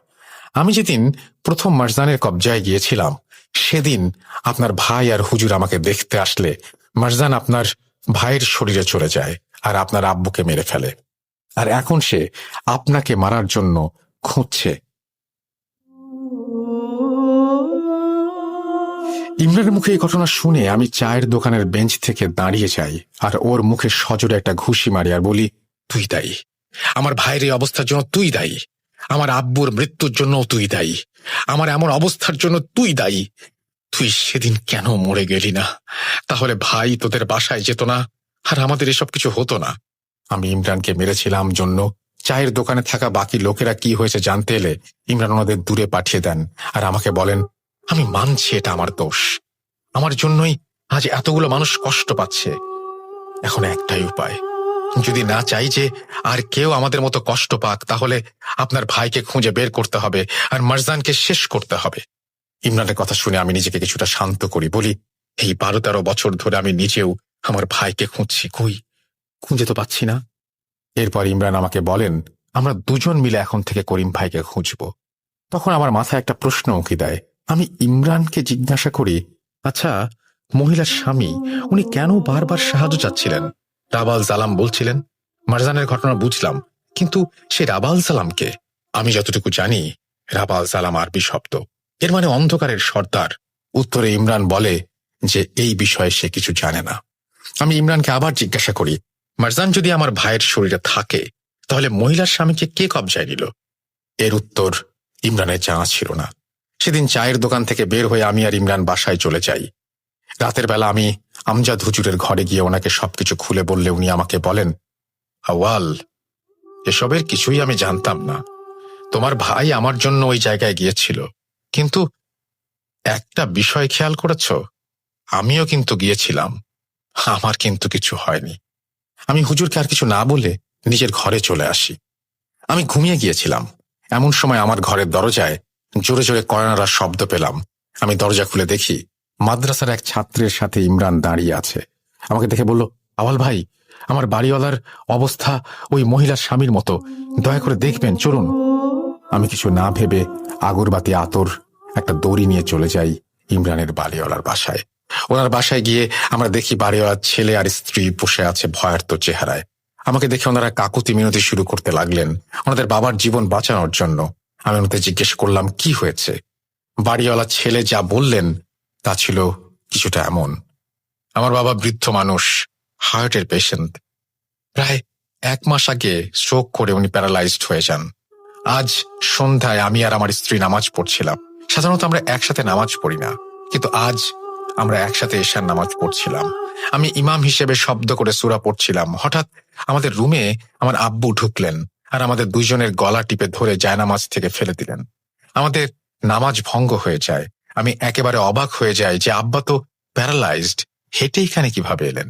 Speaker 1: আমি যেদিন প্রথম মারজানের কবজায় গিয়েছিলাম, সেদিন আপনার ভাই আর হুজুর আমাকে দেখতে আসলে মারজান আপনার ভাইয়ের শরীরে চলে যায় আর আপনার আব্বুকে মেরে ফেলে। আর এখন সে আপনাকে মারার জন্য খুঁজছে। ইমরানের মুখে এই ঘটনা শুনে আমি চায়ের দোকানের বেঞ্চ থেকে দাঁড়িয়ে যাই আর ওর মুখে সজোরে একটা ঘুষি মারি আর বলি, তুই দায়ী। আমার ভাইয়ের এই অবস্থার জন্য তুই দায়ী। আমার আব্বুর মৃত্যুর জন্য তুই দায়ী। আমার এমন অবস্থার জন্য তুই দায়ী। তুই সেদিন কেন মরে গেলি না? তাহলে ভাই তোদের বাসায় যেত না আর আমাদের এসব কিছু হতো না। আমি ইমরানকে মেরেছিলাম জন্য চায়ের দোকানে থাকা বাকি লোকেরা কি হয়েছে জানতে এলে ইমরান ওনাদের দূরে পাঠিয়ে দেন আর আমাকে বলেন, আমি মানছি এটা আমার দোষ। আমার জন্যই আজ এতগুলো মানুষ কষ্ট পাচ্ছে। এখন একটাই উপায়, যদি না চাই যে আর কেউ আমাদের মতো কষ্ট পাক, তাহলে আপনার ভাইকে খুঁজে বের করতে হবে আর মারজানকে শেষ করতে হবে। ইমরানের কথা শুনে আমি নিজেকে কিছুটা শান্ত করি। বলি, এই 12-13 বছর ধরে আমি নিজেও আমার ভাইকে খুঁজছি, কই খুঁজে তো পাচ্ছি না। এরপর ইমরান আমাকে বলেন, আমরা দুজন মিলে এখন থেকে করিম ভাইকে খুঁজব। তখন আমার মাথায় একটা প্রশ্ন উঁকি দেয়। আমি ইমরানকে জিজ্ঞাসা করি, আচ্ছা, মহিলার স্বামী উনি কেন বারবার সাহায্য চাচ্ছিলেন? রাবাল সালাম বলছিলেন। মারজানের ঘটনা বুঝলাম, কিন্তু সে রাবাল সালামকে? আমি যতটুকু জানি রাবাল সালাম আরবি শব্দ, এর মানে অন্ধকারের সর্দার। উত্তরে ইমরান বলে যে এই বিষয়ে সে কিছু জানে না। আমি ইমরানকে আবার জিজ্ঞাসা করি, মারজান যদি আমার ভাইয়ের শরীরে থাকে, তাহলে মহিলার স্বামীকে কে কবজায় নিল? এর উত্তর ইমরানের জানা ছিল না। সেদিন চায়ের দোকান থেকে বের হয়ে আমি আর ইমরান বাসায় চলে যাই। রাতের বেলা আমি আমজাদ হুজুরের ঘরে গিয়ে ওনাকে সবকিছু খুলে বললে উনি আমাকে বলেন, আওয়াল, এসবের কিছুই আমি জানতাম না। তোমার ভাই আমার জন্য ওই জায়গায় গিয়েছিল, কিন্তু একটা বিষয় খেয়াল করেছ? আমিও কিন্তু গিয়েছিলাম, আমার কিন্তু কিছু হয়নি। আমি হুজুরকে আর কিছু না বলে নিজের ঘরে চলে আসি। আমি ঘুমিয়ে গিয়েছিলাম। এমন সময় আমার ঘরের দরজায় জোরে জোরে কয়নারার শব্দ পেলাম। আমি দরজা খুলে দেখি মাদ্রাসার এক ছাত্রের সাথে ইমরান দাঁড়িয়ে আছে। আমাকে দেখে বলল, আওয়াল ভাই, আমার বাড়িওয়ালার অবস্থা ওই মহিলার স্বামীর মতো, দয়া করে দেখবেন, চলুন। আমি কিছু না ভেবে আগরবাতি, আতর, একটা দড়ি নিয়ে চলে যাই ইমরানের বাড়িওয়ালার বাসায়। ওনার বাসায় গিয়ে আমরা দেখি বাড়িওয়ালার ছেলে আর স্ত্রী বসে আছে ভয়ার্ত চেহারায়। আমাকে দেখে ওনারা কাকুতি মিনতি শুরু করতে লাগলেন ওনাদের বাবার জীবন বাঁচানোর জন্য। আমি ওনাদের জিজ্ঞেস করলাম কি হয়েছে। বাড়িওয়ালা ছেলে যা বললেন তা ছিল কিছুটা এমন, আমার বাবা বৃদ্ধ মানুষ, হার্টের পেশেন্ট। প্রায় 1 মাস আগে স্ট্রোক করে উনি প্যারালাইজড হয়ে যান। আজ সন্ধ্যায় আমি আর আমার স্ত্রী নামাজ পড়ছিলাম। সাধারণত আমরা একসাথে নামাজ পড়ি না, কিন্তু আজ আমরা একসাথে এশার নামাজ পড়ছিলাম। আমি ইমাম হিসেবে শব্দ করে সূরা পড়ছিলাম। হঠাৎ আমাদের রুমে আমার আব্বু ঢুকলেন আর আমাদের দুইজনের গলা টিপে ধরে জায়নামাজ থেকে ফেলে দিলেন। আমাদের নামাজ ভঙ্গ হয়ে যায়। আমি একেবারে অবাক হয়ে যাই যে আব্বা তো প্যারালাইজড, হেঁটে এখানে কিভাবে এলেন।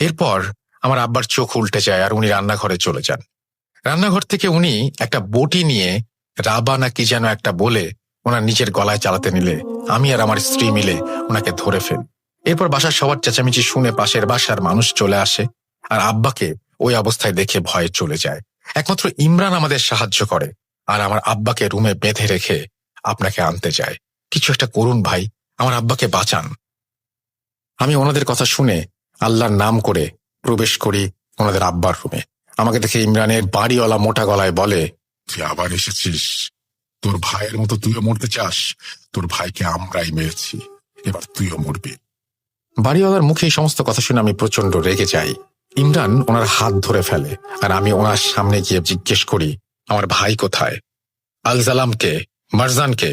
Speaker 1: এরপর আমার আব্বার চোখ উল্টে যায় আর উনি রান্নাঘরে চলে যান। রান্নাঘর থেকে উনি একটা বটি নিয়ে রাবা না কি যেন একটা বলে ওনার নিজের গলায় চালাতে নিলে আমি আর আমার স্ত্রী মিলে ওনাকে ধরে ফেলি। এরপর বাসার সবার চেঁচামেচি শুনে পাশের বাসার মানুষ চলে আসে আর আব্বাকে ওই অবস্থায় দেখে ভয়ে চলে যায়। একমাত্র ইমরান আমাদের সাহায্য করে আর আমার আব্বাকে রুমে বেঁধে রেখে আপনাকে আনতে যায়। কিছু একটা করুন ভাই, আমার আব্বাকে বাঁচান। আমি ওনাদের কথা শুনে আল্লাহর নাম করে প্রবেশ করি ওনাদের আব্বার রুমে। আমাকে দেখে ইমরানের বাড়িওয়ালা মোটা গলায় বলে,
Speaker 2: তুই আবার এসেছিস? তোর ভাইয়ের মতো তুইও মরতে চাস? তোর ভাইকে আমরাই মেরেছি, এবার তুইও মরবি।
Speaker 1: বাড়িওয়ালার মুখে এই সমস্ত কথা শুনে আমি প্রচন্ড রেগে যাই। ইমরান ওনার হাত ধরে ফেলে, আর আমি ওনার সামনে গিয়ে জিজ্ঞেস করি, আমার ভাই কোথায়? আল জালামকে, মারজানকে?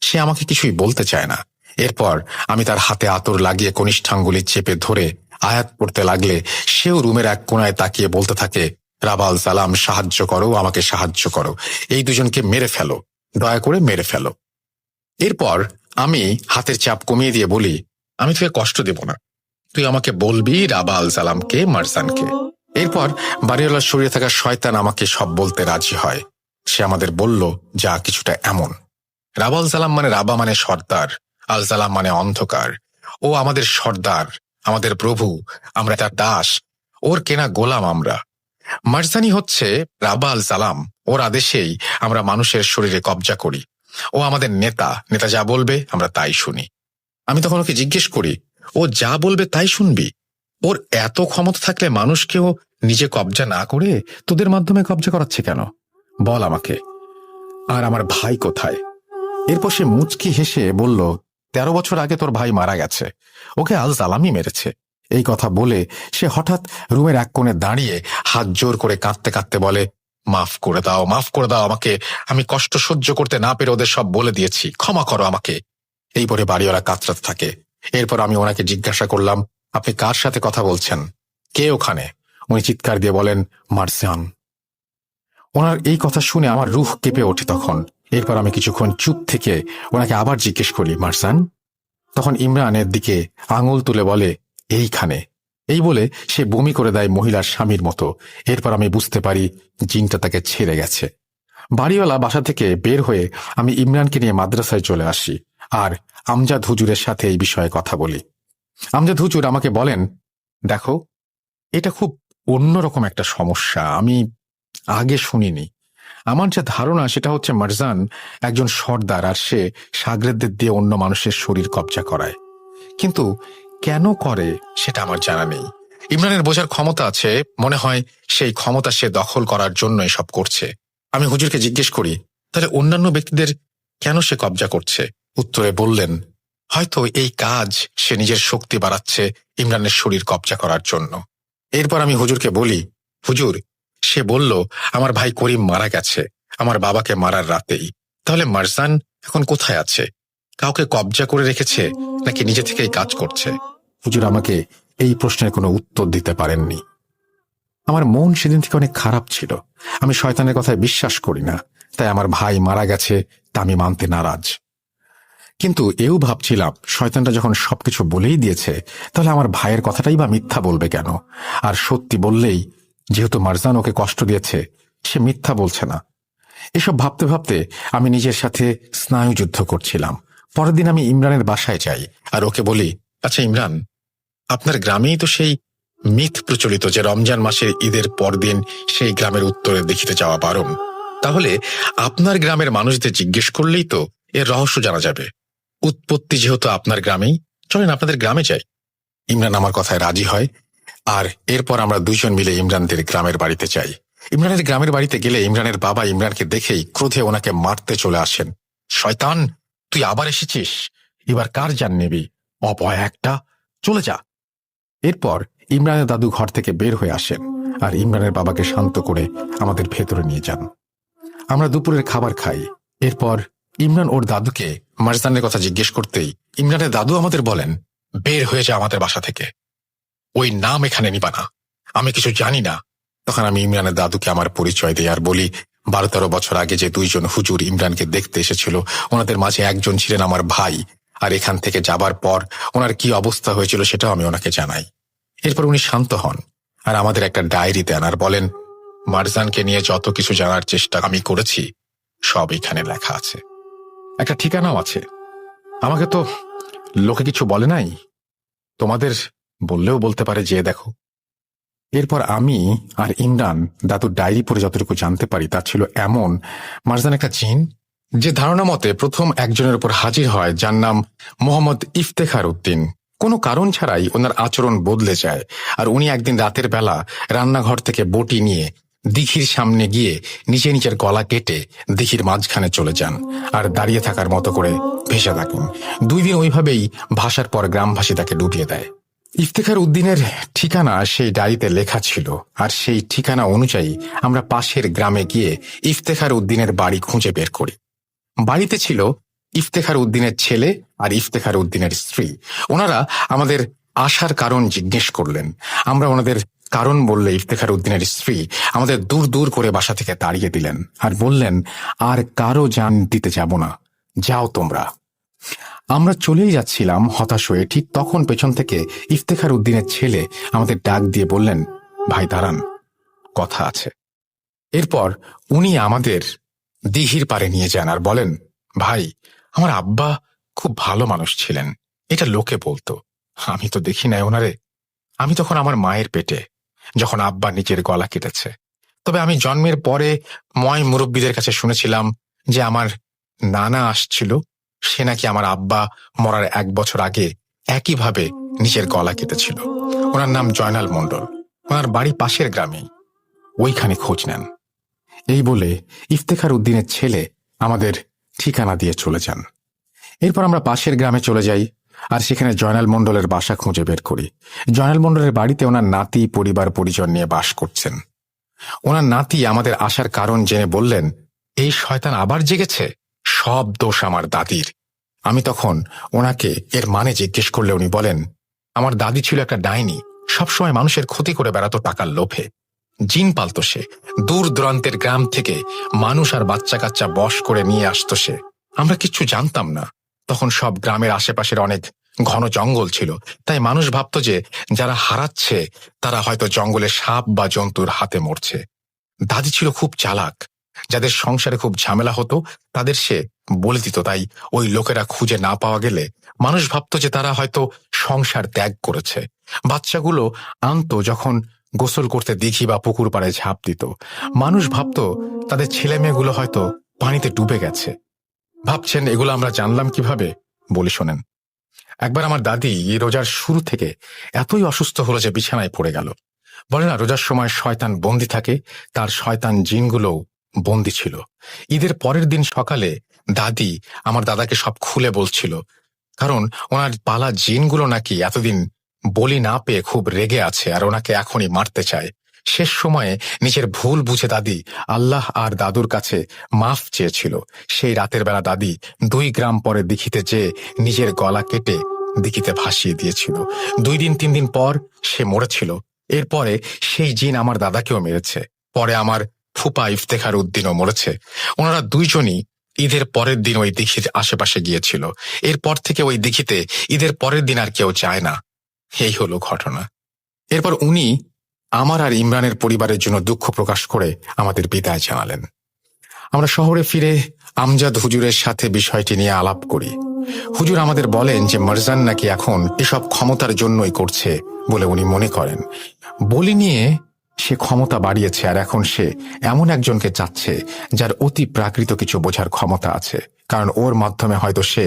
Speaker 1: সে আমাকে কিছুই বলতে চায় না। এরপর আমি তার হাতে আতর লাগিয়ে কনিষ্ঠাঙ্গুলি চেপে ধরে আয়াত পড়তে লাগলে সেও রুমের এক কোণায় তাকিয়ে বলতে থাকে, রাবা আল সালাম, সাহায্য করো, আমাকে সাহায্য করো, এই দুজনকে মেরে ফেলো, দয়া করে মেরে ফেলো। এরপর আমি হাতের চাপ কমিয়ে দিয়ে বলি, আমি তোকে কষ্ট দেব না, তুই আমাকে বলবি রাবা আল সালামকে, মারজানকে। এরপর বাড়িওয়ালার শরীরে থাকা শয়তান আমাকে সব বলতে রাজি হয়। সে আমাদের বলল যা কিছুটা এমন, রাবা আল সালাম মানে, রাবা মানে সর্দার, আল সালাম মানে অন্ধকার। ও আমাদের সর্দার, আমাদের প্রভু, আমরা তার দাস, ওর কেনা গোলাম আমরা। মারজানি হচ্ছে রাবা আল সালাম, ওর আদেশেই আমরা মানুষের শরীরে কবজা করি। ও আমাদের নেতা, নেতা যা বলবে আমরা তাই শুনি। আমি তখন ওকে জিজ্ঞেস করি, ও যা বলবে তাই শুনবি? ওর এত ক্ষমতা থাকলে মানুষকেও নিজে কবজা না করে তোদের মাধ্যমে কবজা করাচ্ছে কেন? বল আমাকে। আর আমার ভাই কোথায়? এরপর সে মুচকি হেসে বলল, 13 বছর আগে তোর ভাই মারা গেছে, ওকে আল সালামই মেরেছে। এই কথা বলে সে হঠাৎ রুমের এক কোণে দাঁড়িয়ে হাত জোর করে কাঁদতে কাঁদতে বলে, মাফ করে দাও, মাফ করে দাও আমাকে, আমি কষ্ট সহ্য করতে না পেরে ওদের সব বলে দিয়েছি, ক্ষমা করো আমাকে। এই বলে বাড়িওয়ালা কাতরাতে থাকে। এরপর আমি ওনাকে জিজ্ঞাসা করলাম, আপনি কার সাথে কথা বলছেন? কে ওখানে? উনি চিৎকার দিয়ে বলেন, মারজান। ওনার এই কথা শুনে আমার রুহ কেঁপে ওঠে তখন। এরপর আমি কিছুক্ষণ চুপ থেকে ওনাকে আবার জিজ্ঞেস করি, মারজান? তখন ইমরানের দিকে আঙুল তুলে বলে, এইখানে। এই বলে সে বমি করে দেয় মহিলার স্বামীর মতো। এরপর আমি বুঝতে পারি জিনটা তাকে ছেড়ে গেছে। বাড়িওয়ালা বাসা থেকে বের হয়ে আমি ইমরানকে নিয়ে মাদ্রাসায় চলে আসি আর আমজাদ হুজুরের সাথে এই বিষয়ে কথা বলি। আমজাদ হুজুর আমাকে বলেন, দেখো, এটা খুব অন্যরকম একটা সমস্যা, আমি আগে শুনিনি। আমার যা ধারণা সেটা হচ্ছে মারজান একজন সর্দার, আর সে শাগরেদদের দিয়ে অন্য মানুষের শরীর কবজা করায়। কিন্তু কেন করে সেটা আমার জানা নেই। ইমরানের বোঝার ক্ষমতা আছে, মনে হয় সেই ক্ষমতা সে দখল করার জন্য এসব করছে। আমি হুজুরকে জিজ্ঞেস করি, তাহলে অন্যান্য ব্যক্তিদের কেন সে কবজা করছে? উত্তরে বললেন, হয়তো এই কাজ সে নিজের শক্তি বাড়াচ্ছে ইমরানের শরীর কবজা করার জন্য। এরপর আমি হুজুরকে বলি, হুজুর, সে বলল আমার ভাই করিম মারা গেছে আমার বাবাকে মারার রাতেই, তাহলে মারজান এখন কোথায় আছে? কাউকে কবজা করে রেখেছে নাকি নিজে থেকেই কাজ করছে? হুজুর আমাকে এই প্রশ্নের কোনো উত্তর দিতে পারেননি। আমার মন সেদিন থেকে অনেক খারাপ ছিল। আমি শয়তানের কথায় বিশ্বাস করি না, তাই আমার ভাই মারা গেছে তা আমি মানতে নারাজ। কিন্তু এও ভাবছিলাম, শয়তানটা যখন সবকিছু বলেই দিয়েছে, তাহলে আমার ভাইয়ের কথাটাই বা মিথ্যা বলবে কেন? আর সত্যি বললেই, যেহেতু মারজান ওকে কষ্ট দিয়েছে, সে মিথ্যা বলছে না। এসব ভাবতে ভাবতে আমি নিজের সাথে স্নায়ুযুদ্ধ করছিলাম। পরের দিন আমি ইমরানের বাসায় যাই আর ওকে বলি, আচ্ছা ইমরান, আপনার গ্রামেই তো সেই মিথ প্রচলিত যে রমজান মাসের ঈদের পরদিন সেই গ্রামের উত্তরে দেখিতে যাওয়া বারণ। তাহলে আপনার গ্রামের মানুষদের জিজ্ঞেস করলেই তো এর রহস্য জানা যাবে। উৎপত্তি যেহেতু আপনার গ্রামেই, চলেন আপনাদের গ্রামে যাই। ইমরান আমার কথায় রাজি হয়, আর এরপর আমরা দুজন মিলে ইমরানদের গ্রামের বাড়িতে যাই। ইমরানের গ্রামের বাড়িতে গেলে ইমরানের বাবা ইমরানকে দেখেই ক্রোধে ওনাকে মারতে চলে আসেন। শয়তান, তুই আবার এসেছিস, এবার কার জান নিবি? অপয়া একটা, চলে যা। এরপর ইমরানের দাদু ঘর থেকে বের হয়ে আসেন আর ইমরানের বাবাকে শান্ত করে আমাদের ভেতরে নিয়ে যান। আমরা দুপুরের খাবার খাই। এরপর ইমরান ওর দাদুকে মারজানের কথা জিজ্ঞেস করতেই ইমরানের দাদু আমাদের বলেন, বের হয়ে যা আমাদের বাসা থেকে, ওই নাম এখানে নিবা না, আমি কিছু জানি না। তখন আমি ইমরানের দাদুকে আমার পরিচয় দিই আর বলি, 12-13 বছর আগে যে দুইজন হুজুর ইমরানকে দেখতে এসেছিল, ওনাদের মাঝে একজন ছিলেন আমার ভাই, আর এখান থেকে যাবার পর ওনার কি অবস্থা হয়েছিল সেটাও আমি ওনাকে জানাই। এরপর উনি শান্ত হন আর আমাদের একটা ডায়েরি দেন আর বলেন, মারজানকে নিয়ে যত কিছু জানার চেষ্টা আমি করেছি সব এখানে লেখা আছে, একটা ঠিকানাও আছে। আমাকে তো লোকে কিছু বলে নাই, তোমাদের বললেও বলতে পারে, যে দেখো। এরপর আমি আর ইমরান দাদুর ডায়েরি পড়ে যতটুকু জানতে পারি তা ছিল এমন, মারজান একটা জিন যে ধারণা মতে প্রথম একজনের উপর হাজির হয় যার নাম মোহাম্মদ ইফতেখার উদ্দিন। কোনো কারণ ছাড়াই ওনার আচরণ বদলে যায়, আর উনি একদিন রাতের বেলা রান্নাঘর থেকে বটি নিয়ে দিঘির সামনে গিয়ে নিজের গলা কেটে দিঘির মাঝখানে চলে যান আর দাঁড়িয়ে থাকার মতো করে ভেসে থাকেন। 2 দিন ওইভাবেই ভাসার পর গ্রামবাসী তাকে ডুবিয়ে দেয়। ইফতেখার উদ্দিনের ঠিকানা সেই ডায়েরিতে লেখা ছিল, আর সেই ঠিকানা অনুযায়ী আমরা পাশের গ্রামে গিয়ে ইফতেখার উদ্দিনের বাড়ি খুঁজে বের করি। বাড়িতে ছিল ইফতেখার উদ্দিনের ছেলে আর ইফতেখার উদ্দিনের স্ত্রী। ওনারা আমাদের আসার কারণ জিজ্ঞেস করলেন। আমরা ওনাদের কারণ বললে ইফতেখার উদ্দিনের স্ত্রী আমাদের দূর দূর করে বাসা থেকে তাড়িয়ে দিলেন আর বললেন, আর কারো জান দিতে যাব না, যাও তোমরা। আমরা চলেই যাচ্ছিলাম হতাশ হয়ে, ঠিক তখন পেছন থেকে ইফতেখার উদ্দিনের ছেলে আমাদের ডাক দিয়ে বললেন, ভাই দাঁড়ান, কথা আছে। এরপর উনি আমাদের দিঘির পাড়ে নিয়ে যান আর বলেন, ভাই আমার আব্বা খুব ভালো মানুষ ছিলেন, এটা লোকে বলতো, আমি তো দেখি নাই ওনারে। আমি তখন আমার মায়ের পেটে, যখন আব্বা নিজের গলা কেটেছে। তবে আমি জন্মের পরে ময় মুরব্বীদের কাছে শুনেছিলাম যে আমার নানা আসছিল, সে নাকি আমার আব্বা মরার 1 বছর আগে একইভাবে নিজের গলা কেটেছিল। ওনার নাম জয়নাল মণ্ডল, ওনার বাড়ি পাশের গ্রামেই, ওইখানে খোঁজ নেন। এই বলে ইফতেখার উদ্দিনের ছেলে আমাদের ঠিকানা দিয়ে চলে যান। এরপর আমরা পাশের গ্রামে চলে যাই আর সেখানে জয়নাল মণ্ডলের বাসা খুঁজে বের করি। জয়নাল মণ্ডলের বাড়িতে ওনার নাতি পরিবার পরিজন নিয়ে বাস করছেন। ওনার নাতি আমাদের আসার কারণ জেনে বললেন, এই শয়তান আবার জেগেছে, সব দোষ আমার দাদির। আমি তখন ওনাকে এর মানে জিজ্ঞেস করলে উনি বলেন, আমার দাদি ছিল একটা ডাইনি, সবসময় মানুষের ক্ষতি করে বেড়াতো টাকার লোভে। জিন পালতো সে, দূর দূরান্তের গ্রাম থেকে মানুষ আর বাচ্চা কাচ্চা বশ করে নিয়ে আসতো সে। আমরা কিচ্ছু জানতাম না, তখন সব গ্রামের আশেপাশের অনেক ঘন জঙ্গল ছিল, তাই মানুষ ভাবত যে যারা হারাচ্ছে তারা হয়তো জঙ্গলে সাপ বা জন্তুর হাতে মরছে। দাদি ছিল খুব চালাক, যাদের সংসারে খুব ঝামেলা হতো তাদের সে বলে দিত, তাই ওই লোকেরা খুঁজে না পাওয়া গেলে মানুষ ভাবত যে তারা হয়তো সংসার ত্যাগ করেছে। বাচ্চাগুলো আনতো যখন গোসল করতে দিঘি বা পুকুর পাড়ে ঝাঁপ দিত, মানুষ ভাবত তাদের ছেলে মেয়েগুলো হয়তো পানিতে ডুবে গেছে। ভাবছেন এগুলো আমরা জানলাম কিভাবে? বলি শোনেন। একবার আমার দাদি রোজার শুরু থেকে এতই অসুস্থ হলো যে বিছানায় পড়ে গেল। বলে না, রোজার সময় শয়তান বন্দি থাকে, তার শয়তান জিনগুলোও বন্দি ছিল। ঈদের পরের দিন সকালে দাদি আমার দাদাকে সব খুলে বলছিল, কারণ ওনার পালা জিনগুলো নাকি এতদিন বলি না পেয়ে খুব রেগে আছে আর ওনাকে এখনই মারতে চায়। শেষ সময়ে নিজের ভুল বুঝে দাদি আল্লাহ আর দাদুর কাছে মাফ চেয়েছিল। সেই রাতের বেলা দাদি 2 গ্রাম পরে দিঘিতে যেয়ে নিজের গলা কেটে দিঘিতে ভাসিয়ে দিয়েছিল। 2 দিন 3 দিন পর সে মরেছিল। এরপরে সেই জিন আমার দাদাকেও মেরেছে। পরে আমার ফুপা ইফতেখার উদ্দিনও মরেছে। ওনারা 2 জনই ঈদের পরের দিন ওই দিঘির আশেপাশে গিয়েছিল। এরপর থেকে ওই দিঘিতে ঈদের পরের দিন আর কেউ যায় না। এই হলো ঘটনা। এরপর উনি আমার আর ইমরানের পরিবারের জন্য দুঃখ প্রকাশ করে আমাদের বিদায় জানালেন। আমরা শহরে ফিরে আমজাদ হুজুরের সাথে বিষয়টি নিয়ে আলাপ করি। হুজুর আমাদের বলেন যে মারজান নাকি এখন এসব ক্ষমতার জন্যই করছে বলে উনি মনে করেন। বলি নিয়ে সে ক্ষমতা বাড়িয়েছে আর এখন সে এমন একজনকে চাচ্ছে যার অতি প্রাকৃত কিছু বোঝার ক্ষমতা আছে, কারণ ওর মাধ্যমে হয়তো সে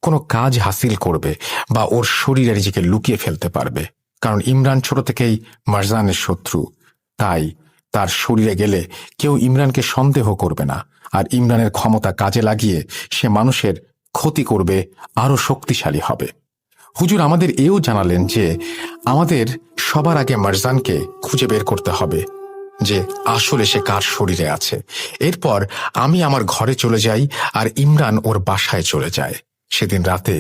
Speaker 1: কোনো কাজ হাসিল করবে বা ওর শরীরে নিজেকে লুকিয়ে ফেলতে পারবে। কারণ ইমরান ছোট থেকেই মারজানের শত্রু, তাই তার শরীরে গেলে কেউ ইমরানকে সন্দেহ করবে না, আর ইমরানের ক্ষমতা কাজে লাগিয়ে সে মানুষের ক্ষতি করবে, আরো শক্তিশালী হবে। হুজুর আমাদের এও জানালেন যে আমাদের সবার আগে মারজানকে খুঁজে বের করতে হবে যে আসলে সে কার শরীরে আছে। এরপর আমি আমার ঘরে চলে যাই আর ইমরান ওর বাসায় চলে যায়। সেদিন রাতে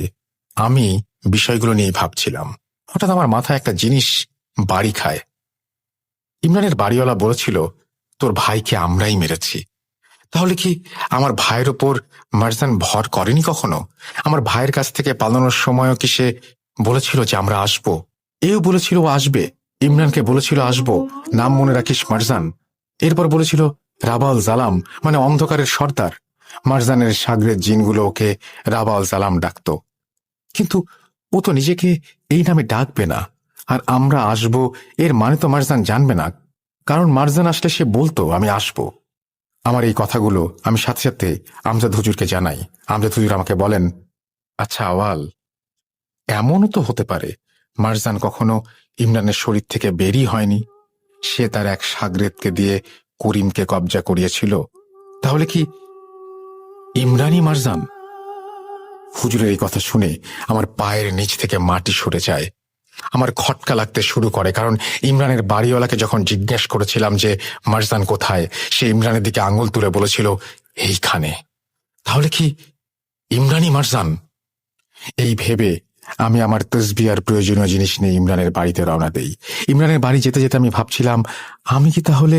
Speaker 1: আমি বিষয়গুলো নিয়ে ভাবছিলাম, হঠাৎ আমার মাথায় একটা জিনিস বাড়ি খায়। ইমরানের বাড়িওয়ালা বলেছিল, তোর ভাইকে আমরাই মেরেছি। তাহলে কি আমার ভাইয়ের ওপর মারজান ভর করেনি কখনো? আমার ভাইয়ের কাছ থেকে পালানোর সময়ও কি সে বলেছিল যে আমরা আসবো? এও বলেছিল ও আসবে, ইমরানকে বলেছিল আসবো, নাম মনে রাখিস মারজান। এরপর বলেছিল রাবাল জালাম, মানে অন্ধকারের সর্দার। মারজানের সাগরের জিনগুলো ওকে রাবাল জালাম ডাকত, কিন্তু ও তো নিজেকে এই নামে ডাকবে না। আর আমরা আসব এর মানে তো মারজান জানবে না, কারণ মারজান আসলে সে বলতো আমি আসব। আমার এই কথাগুলো আমি সাথে সাথে আমজাদ হুজুরকে জানাই। আমজাদ হুজুর আমাকে বলেন, আচ্ছা আওয়াল, এমনও তো হতে পারে মারজান কখনো ইমরানের শরীর থেকে বেরই হয়নি, সে তার এক শাগরেদকে দিয়ে করিমকে কবজা করিয়েছিল। তাহলে কি ইমরানই মারজান? হুজুরের এই কথা শুনে আমার পায়ের নিচ থেকে মাটি সরে যায়। আমার খটকা লাগতে শুরু করে, কারণ ইমরানের বাড়িওয়ালাকে যখন জিজ্ঞেস করেছিলাম যে মারজান কোথায়, সে ইমরানের দিকে আঙুল তুলে বলেছিল এইখানে। তাহলে কি ইমরানই মারজান? এই ভেবে আমি আমার তসবিহ আর প্রয়োজনীয় জিনিস নিয়ে ইমরানের বাড়িতে রওনা দেই। ইমরানের বাড়ি যেতে যেতে আমি ভাবছিলাম, আমি কি তাহলে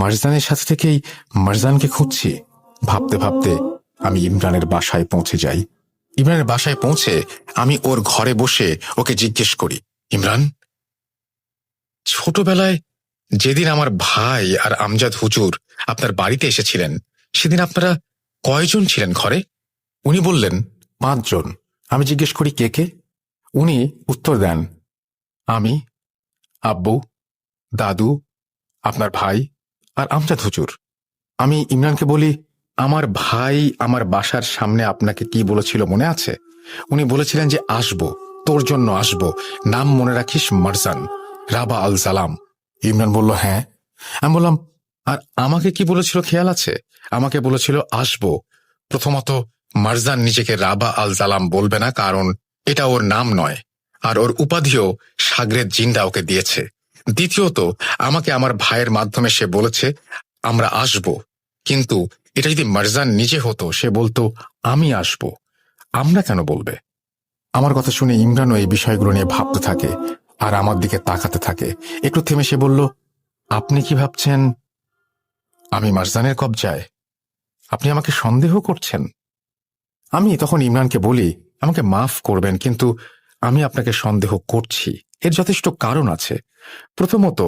Speaker 1: মারজানের সাথে থেকেই মারজানকে খুঁজছি? ভাবতে ভাবতে আমি ইমরানের বাসায় পৌঁছে যাই। ইমরানের বাসায় পৌঁছে আমি ওর ঘরে বসে ওকে জিজ্ঞেস করি, ইমরান, ছোটবেলায় যেদিন আমার ভাই আর আমজাদ হুজুর আপনার বাড়িতে এসেছিলেন, সেদিন আপনারা কয়জন ছিলেন ঘরে? উনি বললেন 5 জন। আমি জিজ্ঞেস করি কে কে? উনি উত্তর দেন, আমি, আব্বু, দাদু, আপনার ভাই আর আমজাদ হুজুর। আমি ইমরানকে বলি, আমার ভাই আমার বাসার সামনে আপনাকে কি বলেছিল মনে আছে? উনি বলেছিলেন যে আসবো, তোর জন্য আসবো, নাম মনে রাখিস মারজান, রাবা আল সালাম। ইমরান বলল হ্যাঁ। আমি বললাম, আর আমাকে কি বলেছিল খেয়াল আছে? আমাকে বলেছিল আসবো। প্রথমত, মারজান নিজেকে রাবা আল সালাম বলবে না, কারণ এটা ওর নাম নয়, আর ওর উপাধিও শাগরেদ জিন্দা ওকে দিয়েছে। দ্বিতীয়ত, আমাকে আমার ভাইয়ের মাধ্যমে সে বলেছে আমরা আসব, কিন্তু এটা যদি মারজান নিজে হতো সে বলতো আমি আসব, আমরা কেন বলবে? আমার কথা শুনে ইমরানও এই বিষয়গুলো নিয়ে ভাবতে থাকে আর আমার দিকে তাকাতে থাকে। একটু থেমে সে বলল, আপনি কি ভাবছেন আমি মারজানের কবজায়? আপনি আমাকে সন্দেহ করছেন? আমি তখন ইমরানকে বলি, আমাকে মাফ করবেন, কিন্তু আমি আপনাকে সন্দেহ করছি। এর যথেষ্ট কারণ আছে। প্রথমত,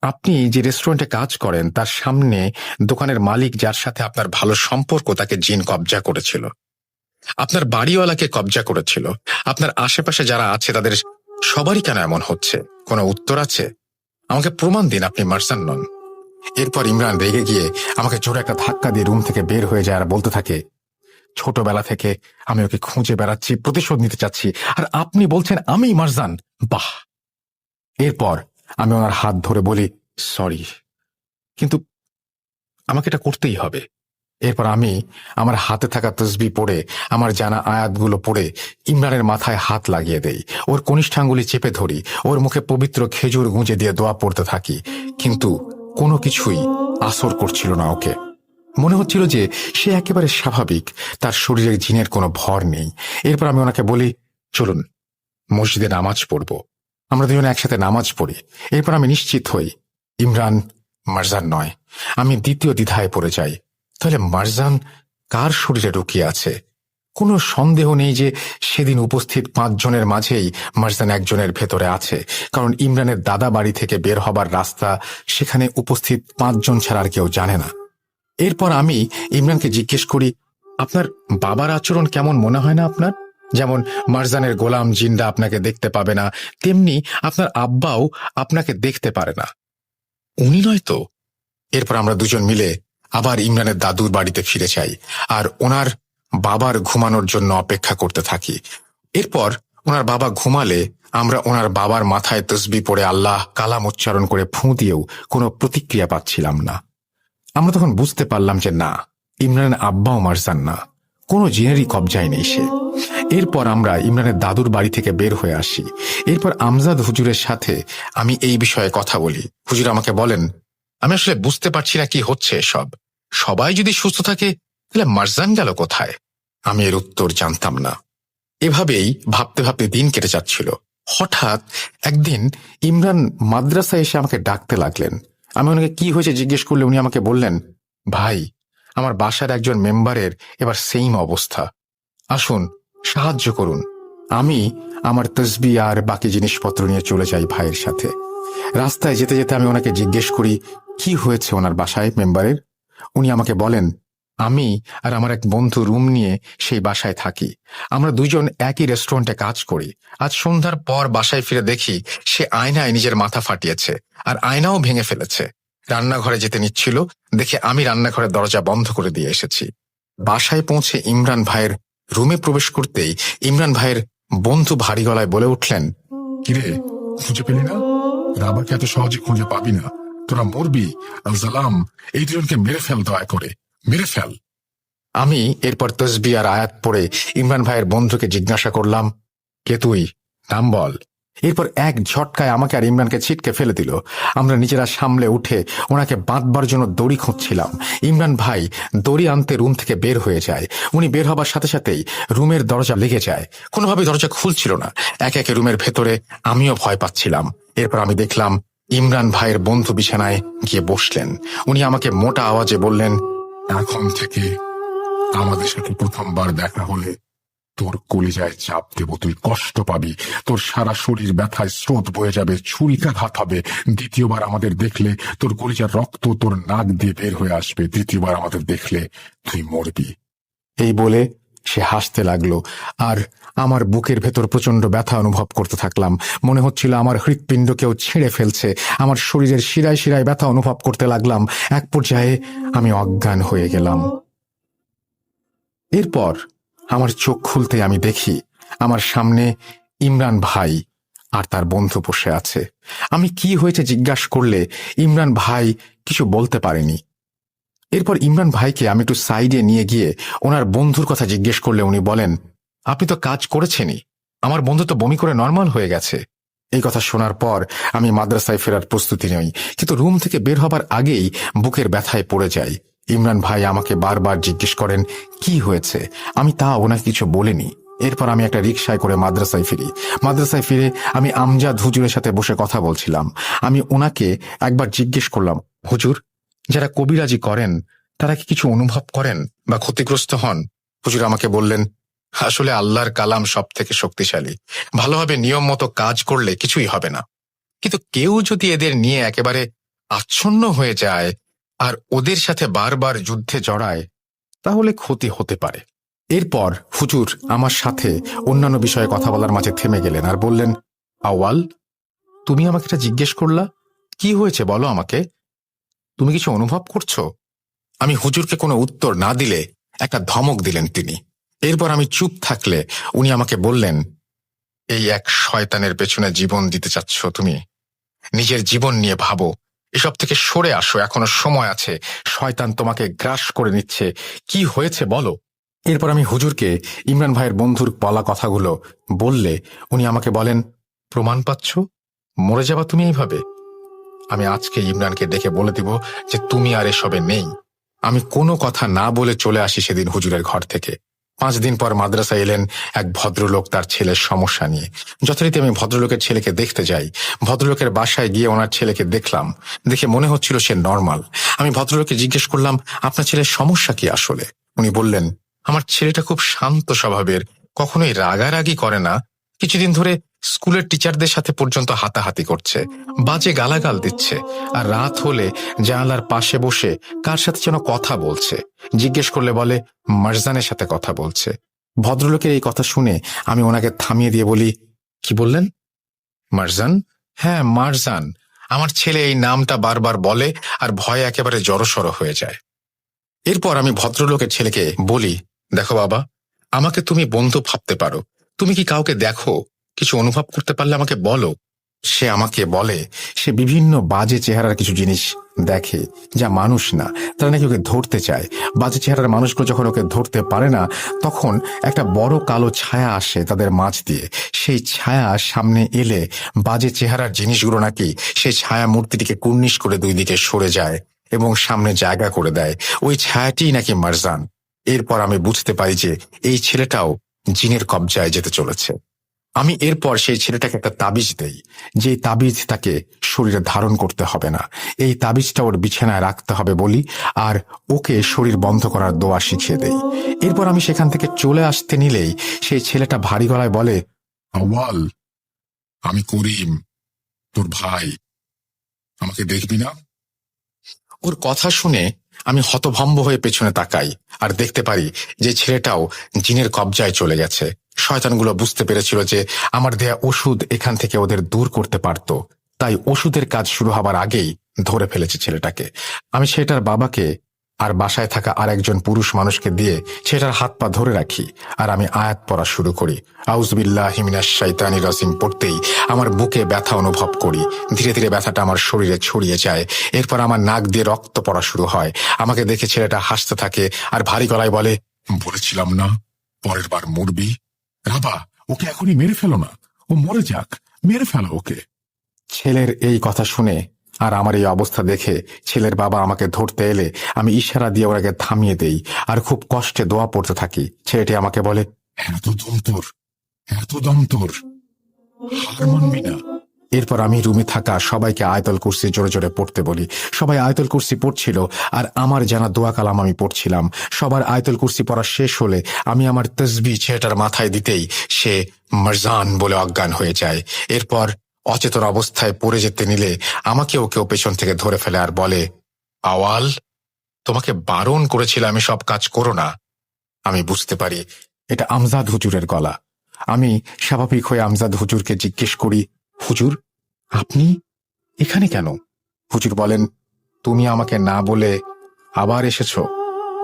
Speaker 1: আপনি যে রেস্টুরেন্টে কাজ করেন তার সামনে দোকানের মালিক যার সাথে আপনার ভালো সম্পর্ক, তাকে জিন কবজা করেছিল। আপনার বাড়িওয়ালাকে কবজা করেছিল। আপনার আশেপাশে যারা আছে তাদের সবারই কেন এমন হচ্ছে? কোনো উত্তর আছে? আমাকে প্রমাণ দিন আপনি মারজান নন। এরপর ইমরান রেগে গিয়ে আমাকে জোরে একটা ধাক্কা দিয়ে রুম থেকে বের হয়ে যায় আর বলতে থাকে, ছোটবেলা থেকে আমি ওকে খুঁজে বেড়াচ্ছি, প্রতিশোধ নিতে চাচ্ছি, আর আপনি বলছেন আমি মারজান? বাহ! এরপর আমি ওনার হাত ধরে বলি, সরি, কিন্তু আমাকে এটা করতেই হবে। এরপর আমি আমার হাতে থাকা তসবিহ পড়ে, আমার জানা আয়াতগুলো পড়ে ইমরানের মাথায় হাত লাগিয়ে দেই, ওর কনিষ্ঠাঙ্গুলি চেপে ধরি, ওর মুখে পবিত্র খেজুর গুঁজে দিয়ে দোয়া পড়তে থাকি। কিন্তু কোনো কিছুই আসর করছিল না ওকে। মনে হচ্ছিল যে সে একেবারে স্বাভাবিক, তার শরীরে জিনের কোনো ভর নেই। এরপর আমি ওনাকে বলি, চলুন মসজিদে নামাজ পড়ব। আমরা দুজনে একসাথে নামাজ পড়ি। এরপর আমি নিশ্চিত হই ইমরান মারজান নয়। আমি দ্বিতীয় দ্বিধায় পড়ে যাই, তাহলে মারজান কার শরীরে লুকিয়ে আছে? কোনো সন্দেহ নেই যে সেদিন উপস্থিত 5 জনের মাঝেই মারজান একজনের ভেতরে আছে, কারণ ইমরানের দাদা বাড়ি থেকে বের হবার রাস্তা সেখানে উপস্থিত 5 জন ছাড়া আর কেউ জানে না। এরপর আমি ইমরানকে জিজ্ঞেস করি, আপনার বাবার আচরণ কেমন মনে হয় না আপনার? যেমন মারজানের গোলাম জিন্দা আপনাকে দেখতে পাবে না, তেমনি আপনার আব্বাও আপনাকে দেখতে পারে না, উনি নয় তো? এরপর আমরা দুজন মিলে আবার ইমরানের দাদুর বাড়িতে ফিরে যাই আর ওনার বাবার ঘুমানোর জন্য অপেক্ষা করতে থাকি। এরপর ওনার বাবা ঘুমালে আমরা ওনার বাবার মাথায় তসবিহ পড়ে আল্লাহ কালাম উচ্চারণ করে ফুঁ দিয়েও কোনো প্রতিক্রিয়া পাচ্ছিলাম না। আমরা তখন বুঝতে পারলাম যে না, ইমরানের আব্বাও মারজান না, কোনো জিনেরই কবজায় নেই সে। এরপর আমরা ইমরানের দাদুর বাড়ি থেকে বের হয়ে আসি। এরপর আমজাদ হুজুরের সাথে আমি এই বিষয়ে কথা বলি। হুজুর আমাকে বলেন, আমি আসলে বুঝতে পারছি না কি হচ্ছে এসব। সবাই যদি সুস্থ থাকে তাহলে মারজান গেল কোথায়? আমি এর উত্তর জানতাম না। এভাবেই ভাবতে ভাবতে দিন কেটে যাচ্ছিল। হঠাৎ একদিন ইমরান মাদ্রাসায় এসে আমাকে ডাকতে লাগলেন। আমি ওনাকে কি হয়েছে জিজ্ঞেস করলে উনি আমাকে বললেন, ভাই, আমার বাসার একজন মেম্বারের এবার সেইম অবস্থা, আসুন সাহায্য করুন। আমি আমার তসবিহ আর বাকি জিনিসপত্র নিয়ে চলে যাই ভাইয়ের সাথে। রাস্তায় যেতে যেতে আমি ওনাকে জিজ্ঞেস করি কি হয়েছে ওনার বাসায় মেম্বারের। উনি আমাকে বলেন, আমি আর আমার এক বন্ধু রুম নিয়ে সেই বাসায় থাকি। আমরা দুইজন একই রেস্টুরেন্টে কাজ করি। আজ সন্ধ্যার পর বাসায় ফিরে দেখি সে আয়নায় নিজের মাথা ফাটিয়েছে আর আয়নাও ভেঙে ফেলেছে। রান্নাঘরে যেতে নিচ্ছিল দেখে আমি রান্নাঘরের দরজা বন্ধ করে দিয়ে এসেছি। বাসায় পৌঁছে ইমরান ভাইয়ের রুমে প্রবেশ করতেই ইমরান ভাইয়ের বন্ধু ভারী গলায় বলে উঠলেন,
Speaker 2: কিরে, খুঁজে পেলি না? রাবাকে এত সহজে খুঁজে পাবি না, তোরা মরবি। আল-সালাম, এই দুজনকে মেরে ফেল, দয়া করে মেরে ফেল।
Speaker 1: আমি এরপর তসবি আর আয়াত পড়ে ইমরান ভাইয়ের বন্ধুকে জিজ্ঞাসা করলাম, কে তুই, নাম বল। এরপর এক ঝটকায় আমাকে আর ইমরানকে ছিটকে ফেলে দিল। আমরা নিজেরা সামলে উঠে ওনাকে বাঁধবার জন্য দড়ি খুঁজছিলাম। ইমরান ভাই দড়ি আনতে রুম থেকে বের হয়ে যায়। উনি বের হবার সাথে সাথেই রুমের দরজা লেগে যায়। কোনোভাবে দরজা খুলছিল না। একে একে রুমের ভেতরে আমিও ভয় পাচ্ছিলাম। এরপর আমি দেখলাম ইমরান ভাইয়ের বন্ধু বিছানায় গিয়ে বসলেন। উনি আমাকে মোটা আওয়াজে বললেন,
Speaker 2: এখন থেকে আমাদের সাথে প্রথমবার দেখা হলে তোর কলিজায় চাপ দেব, তুই কষ্ট পাবি, তোর সারা শরীর ব্যথায় স্রোত বয়ে যাবে, ছুরিকাঘাত হবে। দ্বিতীয়বার আমাদের দেখলে তোর কলিজার রক্ত তোর নাক দিয়ে বের হয়ে আসবে। তৃতীয়বার আমাদের দেখলে তুই মরবি।
Speaker 1: এই বলে সে হাসতে লাগলো আর আমার বুকের ভেতর প্রচন্ড ব্যথা অনুভব করতে থাকলাম। মনে হচ্ছিল আমার হৃৎপিণ্ড কেউ ছিঁড়ে ফেলছে। আমার শরীরের শিরায় শিরায় ব্যথা অনুভব করতে লাগলাম। এক পর্যায়ে আমি অজ্ঞান হয়ে গেলাম। এরপর আমার চোখ খুলতে আমি দেখি আমার সামনে ইমরান ভাই আর তার বন্ধু বসে আছে। আমি কি হয়েছে জিজ্ঞাসা করলে ইমরান ভাই কিছু বলতে পারেনি। এরপর ইমরান ভাইকে আমি একটু সাইডে নিয়ে গিয়ে ওনার বন্ধুর কথা জিজ্ঞেস করলে উনি বলেন, আপনি তো কাজ করেছেনই, আমার বন্ধু তো বমি করে নর্মাল হয়ে গেছে। এই কথা শোনার পর আমি মাদ্রাসায় ফেরার প্রস্তুতি নই, কিন্তু রুম থেকে বের হবার আগেই বুকের ব্যথায় পড়ে যাই। ইমরান ভাই আমাকে বারবার জিজ্ঞেস করেন কি হয়েছে। আমি তা ওনাকে কিছু বলিনি। এরপর আমি একটা রিকশায় করে মাদ্রাসায় ফিরি। মাদ্রাসায় ফিরে আমি আমজাদ হুজুরের সাথে বসে কথা বলছিলাম। আমি ওনাকে একবার জিজ্ঞেস করলাম, হুজুর, যারা কবিরাজি করেন তারা কি কিছু অনুভব করেন বা ক্ষতিগ্রস্ত হন? হুজুর আমাকে বললেন, আসলে আল্লাহর কালাম সব থেকে শক্তিশালী। ভালোভাবে নিয়ম মতো কাজ করলে কিছুই হবে না, কিন্তু কেউ যদি এদের নিয়ে একেবারে আচ্ছন্ন হয়ে যায় আর ওদের সাথে বারবার যুদ্ধে জড়ায় তাহলে ক্ষতি হতে পারে। এরপর হুজুর আমার সাথে অন্যান্য বিষয়ে কথা বলার মাঝে থেমে গেলেন আর বললেন, আওয়াল, তুমি আমাকে এটা জিজ্ঞেস করলা, কি হয়েছে বলো আমাকে, তুমি কিছু অনুভব করছো? আমি হুজুরকে কোনো উত্তর না দিলে একটা ধমক দিলেন তিনি। এরপর আমি চুপ থাকলে উনি আমাকে বললেন, এই এক শয়তানের পেছনে জীবন দিতে চাচ্ছ তুমি? নিজের জীবন নিয়ে ভাবো, এসব থেকে সরে আসো, এখনো সময় আছে। শয়তান তোমাকে গ্রাস করে নিচ্ছে, কি হয়েছে বলো। এরপর আমি হুজুরকে ইমরান ভাইয়ের বন্ধুর বলা কথাগুলো বললে উনি আমাকে বলেন, প্রমাণ পাচ্ছ, মরে যাবা তুমি এইভাবে? আমি আজকে ইমরানকে ডেকে বলে দিব যে তুমি আর এসবে নেই। আমি কোনো কথা না বলে চলে আসি সেদিন হুজুরের ঘর থেকে। 5 দিন পর মাদ্রাসায় এলেন এক ভদ্রলোক তার ছেলের সমস্যা নিয়ে। যথারীতি আমি ভদ্রলোকের ছেলেকে দেখতে যাই। ভদ্রলোকের বাসায় গিয়ে ওনার ছেলেকে দেখলাম। দেখে মনে হচ্ছিল সে নর্মাল। আমি ভদ্রলোককে জিজ্ঞেস করলাম, আপনার ছেলের সমস্যা কি আসলে? উনি বললেন, আমার ছেলেটা খুব শান্ত স্বভাবের, কখনোই রাগারাগি করে না। কিছুদিন ধরে স্কুলের টিচারদের সাথে পর্যন্ত হাতাহাতি করছে, বাজে গালাগাল দিচ্ছে, আর রাত হলে জানালার পাশে বসে কার সাথে যেন কথা বলছে। জিজ্ঞেস করলে বলে মারজানের সাথে কথা বলছে। ভদ্রলোকের এই কথা শুনে আমি ওনাকে থামিয়ে দিয়ে বলি, কি বললেন? মারজান? হ্যাঁ, মারজান। আমার ছেলে এই নামটা বারবার বলে আর ভয়ে একেবারে জড়সড় হয়ে যায়। এরপর আমি ভদ্রলোকের ছেলেকে বলি, দেখো বাবা, আমাকে তুমি বন্ধু ভাবতে পারো, তুমি কি কাউকে দেখো, কিছু অনুভব করতে পারলে আমাকে বলো। সে আমাকে বলে সে বিভিন্ন বাজে চেহারার কিছু জিনিস দেখে যা মানুষ না, তারা নাকি ওকে ধরতে চায়। বাজে চেহারার মানুষগুলো যখন ওকে ধরতে পারে না তখন একটা বড় কালো ছায়া আসে তাদের মাঝ দিয়ে। সেই ছায়া সামনে এলে বাজে চেহারার জিনিসগুলো নাকি সেই ছায়া মূর্তিটিকে কুর্নিশ করে 2 দিকে সরে যায় এবং সামনে জায়গা করে দেয়। ওই ছায়াটিই নাকি মারজান। এরপর আমি বুঝতে পারি যে এই ছেলেটাও জিনের কবজায় যেতে চলেছে। আমি এরপর সেই ছেলেটাকে একটা তাবিজ দেই, যে তাবিজ তাকে শরীরে ধারণ করতে হবে না। এই তাবিজটা ওর বিছানায় রাখতে হবে বলি আর ওকে শরীর বন্ধ করার দোয়া শিখিয়ে দেই। এরপর আমি সেখান থেকে চলে আসতে নিলেই সেই ছেলেটা ভারী গলায় বলে,
Speaker 2: আওয়াল, আমি করিম, তোর ভাই, আমাকে দেখবি না?
Speaker 1: ওর কথা শুনে আমি হতভম্ব হয়ে পেছনে তাকাই আর দেখতে পারি যে ছেলেটাও জিনের কবজায় চলে গেছে। শয়তানগুলো বুঝতে পেরেছিল যে আমার দেয়া ওষুধ এখান থেকে ওদের দূর করতে পারত, তাই ওষুধের কাজ শুরু হবার আগেই ধরে ফেলেছে ছেলেটাকে। আমি ছেলেটার বাবাকে আর বাসায় থাকা আর একজন পুরুষ মানুষকে দিয়ে ছেলেটার হাত পা ধরে রাখি আর আমি আয়াত পড়া শুরু করি। আউযুবিল্লাহি মিনাশ শাইতানির রাজিম পড়তেই আমার বুকে ব্যথা অনুভব করি। ধীরে ধীরে ব্যথাটা আমার শরীরে ছড়িয়ে যায়। এরপর আমার নাক দিয়ে রক্ত পড়া শুরু হয়। আমাকে দেখে ছেলেটা হাসতে থাকে আর ভারী গলায় বলে,
Speaker 2: বলেছিলাম না পরের বার মরবি। রাবা, ওকে এখনই মেরে ফেলো না, ও মরে যাক, মেরে ফেলো ওকে।
Speaker 1: ছেলের এই কথা শুনে আর আমার এই অবস্থা দেখে ছেলের বাবা আমাকে ধরতে এলে আমি ইশারা দিয়ে ওনাকে থামিয়ে দেই আর খুব কষ্টে দোয়া পড়তে থাকি। ছেলেটি আমাকে বলে,
Speaker 2: এত দম তোর, এত দম তোর, হার মানবি না।
Speaker 1: এরপর আমি রুমে থাকা সবাইকে আয়াতুল কুরসি জোরে জোরে পড়তে বলি। সবাই আয়াতুল কুরসি পড়ছিল আর আমার জানা দোয়া কালাম আমি পড়ছিলাম। সবার আয়াতুল কুরসি পড়া শেষ হলে আমি আমার তসবিহ ছেলেটার মাথায় দিতেই সে মারজান বলে অজ্ঞান হয়ে যায়। এরপর অচেতন অবস্থায় পড়ে যেতে নিলে আমাকেও কেউ পেছন থেকে ধরে ফেলে আর বলে, আওয়াল, তোমাকে বারণ করেছিলাম এসব কাজ করো না। আমি বুঝতে পারি এটা আমজাদ হুজুরের গলা। আমি স্বাভাবিক হয়ে আমজাদ হুজুরকে জিজ্ঞেস করি, হুজুর, আপনি এখানে কেন? হুজুর বলেন, তুমি আমাকে না বলে আবার এসেছো।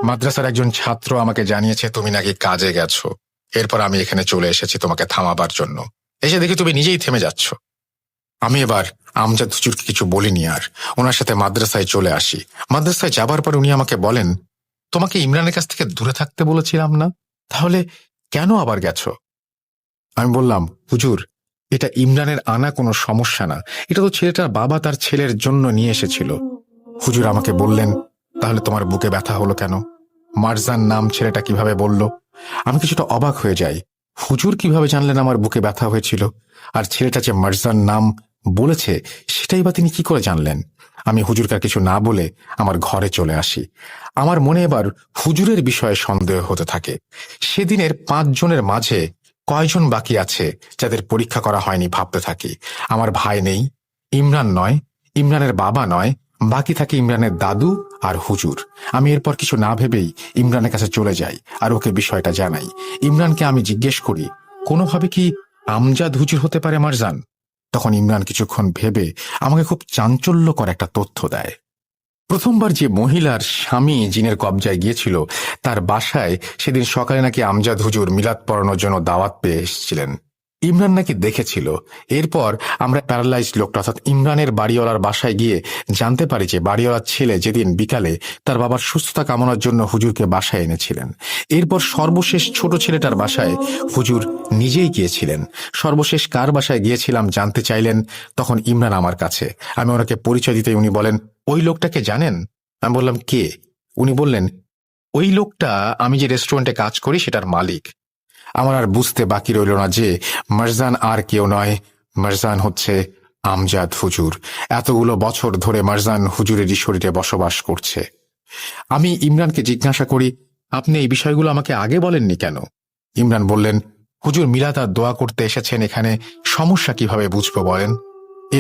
Speaker 1: মাদ্রাসার একজন ছাত্র আমাকে জানিয়েছে তুমি নাকি কাজে গেছো। এরপর আমি এখানে চলে এসেছি তোমাকে থামাবার জন্য। এসে দেখি তুমি নিজেই থেমে যাচ্ছ। আমি এবার আমজাদ হুজুরকে কিছু বলিনি আর ওনার সাথে মাদ্রাসায় চলে আসি। মাদ্রাসায় যাবার পর উনি আমাকে বলেন, তোমাকে ইমরানের কাছ থেকে দূরে থাকতে বলেছিলাম না? তাহলে কেন আবার গেছো? আমি বললাম, হুজুর, এটা ইমরানের আনা কোনো সমস্যা না, এটা তো ছেলেটার বাবা তার ছেলের জন্য নিয়ে এসেছিল। হুজুর আমাকে বললেন, তাহলে তোমার বুকে ব্যথা হলো কেন? মারজান নাম ছেলেটা কিভাবে বলল? আমি কিছুটা অবাক হয়ে যাই। হুজুর কিভাবে জানলেন আমার বুকে ব্যথা হয়েছিল? আর ছেলেটা যে মারজান নাম বলেছে সেটাই বা তিনি কি করে জানলেন? আমি হুজুরকে কিছু না বলে আমার ঘরে চলে আসি। আমার মনে এবার হুজুরের বিষয়ে সন্দেহ হতে থাকে। সেদিনের 5 জনের মাঝে কয়জন বাকি আছে যাদের পরীক্ষা করা হয়নি ভাবতে থাকি। আমার ভাই নেই, ইমরান নয়, ইমরানের বাবা নয়, বাকি থাকে ইমরানের দাদু আর হুজুর। আমি এরপর কিছু না ভেবেই ইমরানের কাছে চলে যাই আর ওকে বিষয়টা জানাই। ইমরানকে আমি জিজ্ঞেস করি, কোনোভাবে কি আমজাদ হুজুর হতে পারে মারজান? তখন ইমরান কিছুক্ষণ ভেবে আমাকে খুব চাঞ্চল্যকর একটা তথ্য দেয়। প্রথমবার যে মহিলার স্বামী জিনের কবজায় গিয়েছিল তার বাসায় সেদিন সকালে নাকি আমজাদ হুজুর মিলাদ পড়ানোর জন্য দাওয়াত পেয়ে এসেছিলেন। ইমরান নাকি দেখেছিল। এরপর আমরা প্যারালাইজড লোকটা অর্থাৎ ইমরানের বাড়িওয়ালার বাসায় গিয়ে জানতে পারি যে বাড়িওয়ালার ছেলে যেদিন বিকালে তার বাবার সুস্থতা কামনার জন্য হুজুরকে বাসায় এনেছিলেন। এরপর সর্বশেষ ছোট ছেলেটার বাসায় হুজুর নিজেই গিয়েছিলেন। সর্বশেষ কার বাসায় গিয়েছিলাম জানতে চাইলেন। তখন ইমরান আমার কাছে। আমি ওনাকে পরিচয় দিতে উনি বলেন, ওই লোকটাকে জানেন? আমি বললাম, কে? উনি বললেন, ওই লোকটা আমি যে রেস্টুরেন্টে কাজ করি সেটার মালিক। আমার আর বুঝতে বাকি রইল না যে মারজান আর কেউ নয়, মারজান হচ্ছে আমজাদ হুজুর। এতগুলো বছর ধরে মারজান হুজুরেরই শরীরে বসবাস করছে। আমি ইমরানকে জিজ্ঞাসা করি, আপনি এই বিষয়গুলো আমাকে আগে বলেননি কেন? ইমরান বললেন, হুজুর মিলাদ আর দোয়া করতে এসেছেন এখানে, সমস্যা কিভাবে বুঝবো বলেন?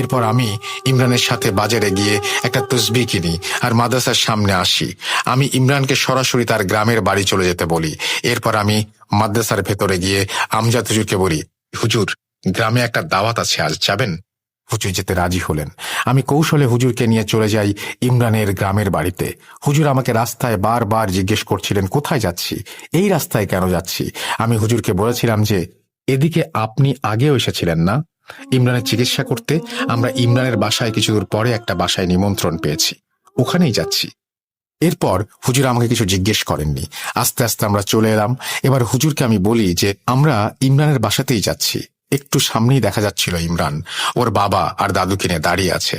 Speaker 1: এরপর আমি ইমরানের সাথে বাজারে গিয়ে একটা তসবিহ কিনি আর মাদ্রাসার সামনে আসি। আমি ইমরানকে সরাসরি তার গ্রামের বাড়ি চলে যেতে বলি। এরপর আমি মাদ্রাসার ভেতরে গিয়ে আমজাদ হুজুরকে বলি, হুজুর, গ্রামে একটা দাওয়াত আছে, আজ যাবেন? হুজুর যেতে রাজি হলেন। আমি কৌশলে হুজুরকে নিয়ে চলে যাই ইমরানের গ্রামের বাড়িতে। হুজুর আমাকে রাস্তায় বারবার জিজ্ঞেস করছিলেন, কোথায় যাচ্ছি, এই রাস্তায় কেন যাচ্ছি? আমি হুজুরকে বলেছিলাম যে এদিকে আপনি আগেও এসেছিলেন না ইমরানের চিকিৎসা করতে। আমরা ইমরানের বাসায় কিছু দূর পরে একটা বাসায় নিমন্ত্রণ পেয়েছি, ওখানেই যাচ্ছি। এরপর হুজুর আমাকে কিছু জিজ্ঞেস করেননি। আস্তে আস্তে আমরা চলে এলাম। এবার হুজুরকে আমি বলি যে আমরা ইমরানের বাসাতেই যাচ্ছি। একটু সামনেই দেখা যাচ্ছিল ইমরান ওর বাবা আর দাদুকে নিয়ে দাঁড়িয়ে আছে।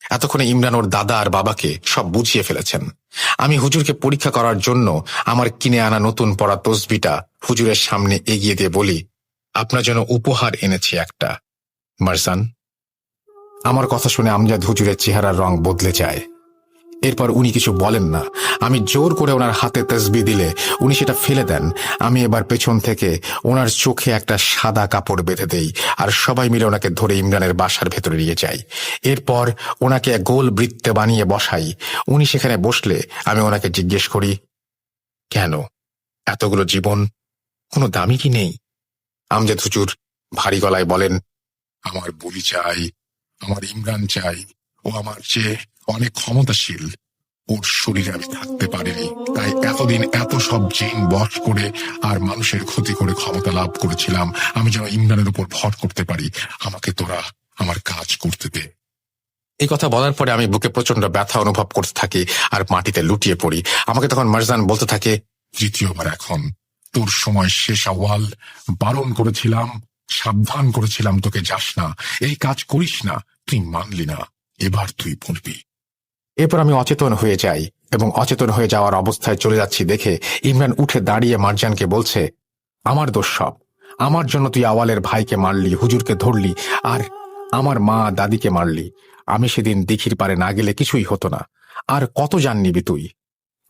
Speaker 1: এতক্ষণে ইমরান ওর দাদা আর বাবাকে সব বুঝিয়ে ফেলেছেন। আমি হুজুরকে পরীক্ষা করার জন্য আমার কিনে আনা নতুন পড়া তসবিটা হুজুরের সামনে এগিয়ে দিয়ে বলি, আপনার জন্য উপহার এনেছি একটা, মারজান। আমার কথা শুনে আমজাদ হুজুরের চেহারার রং বদলে যায়। এরপর উনি কিছু বলেন না। আমি জোর করে ওনার হাতে তসবিহ দিলে উনি সেটা ফেলে দেন। আমি এবার পেছন থেকে ওনার চোখে একটা সাদা কাপড় বেঁধে দেই আর সবাই মিলে ওনাকে ধরে ইমরানের বাসার ভেতরে নিয়ে যাই। এরপর ওনাকে গোল বৃত্তে বানিয়ে বসাই। উনি সেখানে বসলে আমি ওনাকে জিজ্ঞেস করি, কেন এতগুলো জীবন কোনো দামি কি নেই? আমজাদ হুজুর ভারী গলায় বলেন,
Speaker 2: আমার বলি চাই, আমার ইমরান চাই। ও আমার চেয়ে অনেক ক্ষমতাশীল। ওর শরীরে আমি থাকতে পারিনি, তাই এতদিন এত সব জিন বশ করে আর মানুষের ক্ষতি করে ক্ষমতা লাভ করেছিলাম। আমি যেন ইমরানের উপর ভর করতে পারি। আমাকে তোরা আমার কাজ করতে দে।
Speaker 1: এই কথা বলার পরে আমি বুকে প্রচন্ড ব্যথা অনুভব করতে থাকি আর মাটিতে লুটিয়ে পড়ি। আমাকে তখন মারজান বলতে থাকে,
Speaker 2: তৃতীয়বার এখন তোর সময় শেষ। আওয়াল বারণ করেছিলাম, সাবধান করেছিলাম তোকে যাস না, এই কাজ করিস না। তুই মানলি না, এবার তুই বলবি।
Speaker 1: এরপর আমি অচেতন হয়ে যাই এবং অচেতন হয়ে যাওয়ার অবস্থায় চলে যাচ্ছি দেখে ইমরান উঠে দাঁড়িয়ে মারজানকে বলছে, আমার দোষ সব। আমার জন্য তুই আওয়ালের ভাইকে মারলি, হুজুরকে ধরলি আর আমার মা দাদিকে মারলি। আমি সেদিন দিঘির পারে না গেলে কিছুই হতো না। আর কত জান নিবি তুই?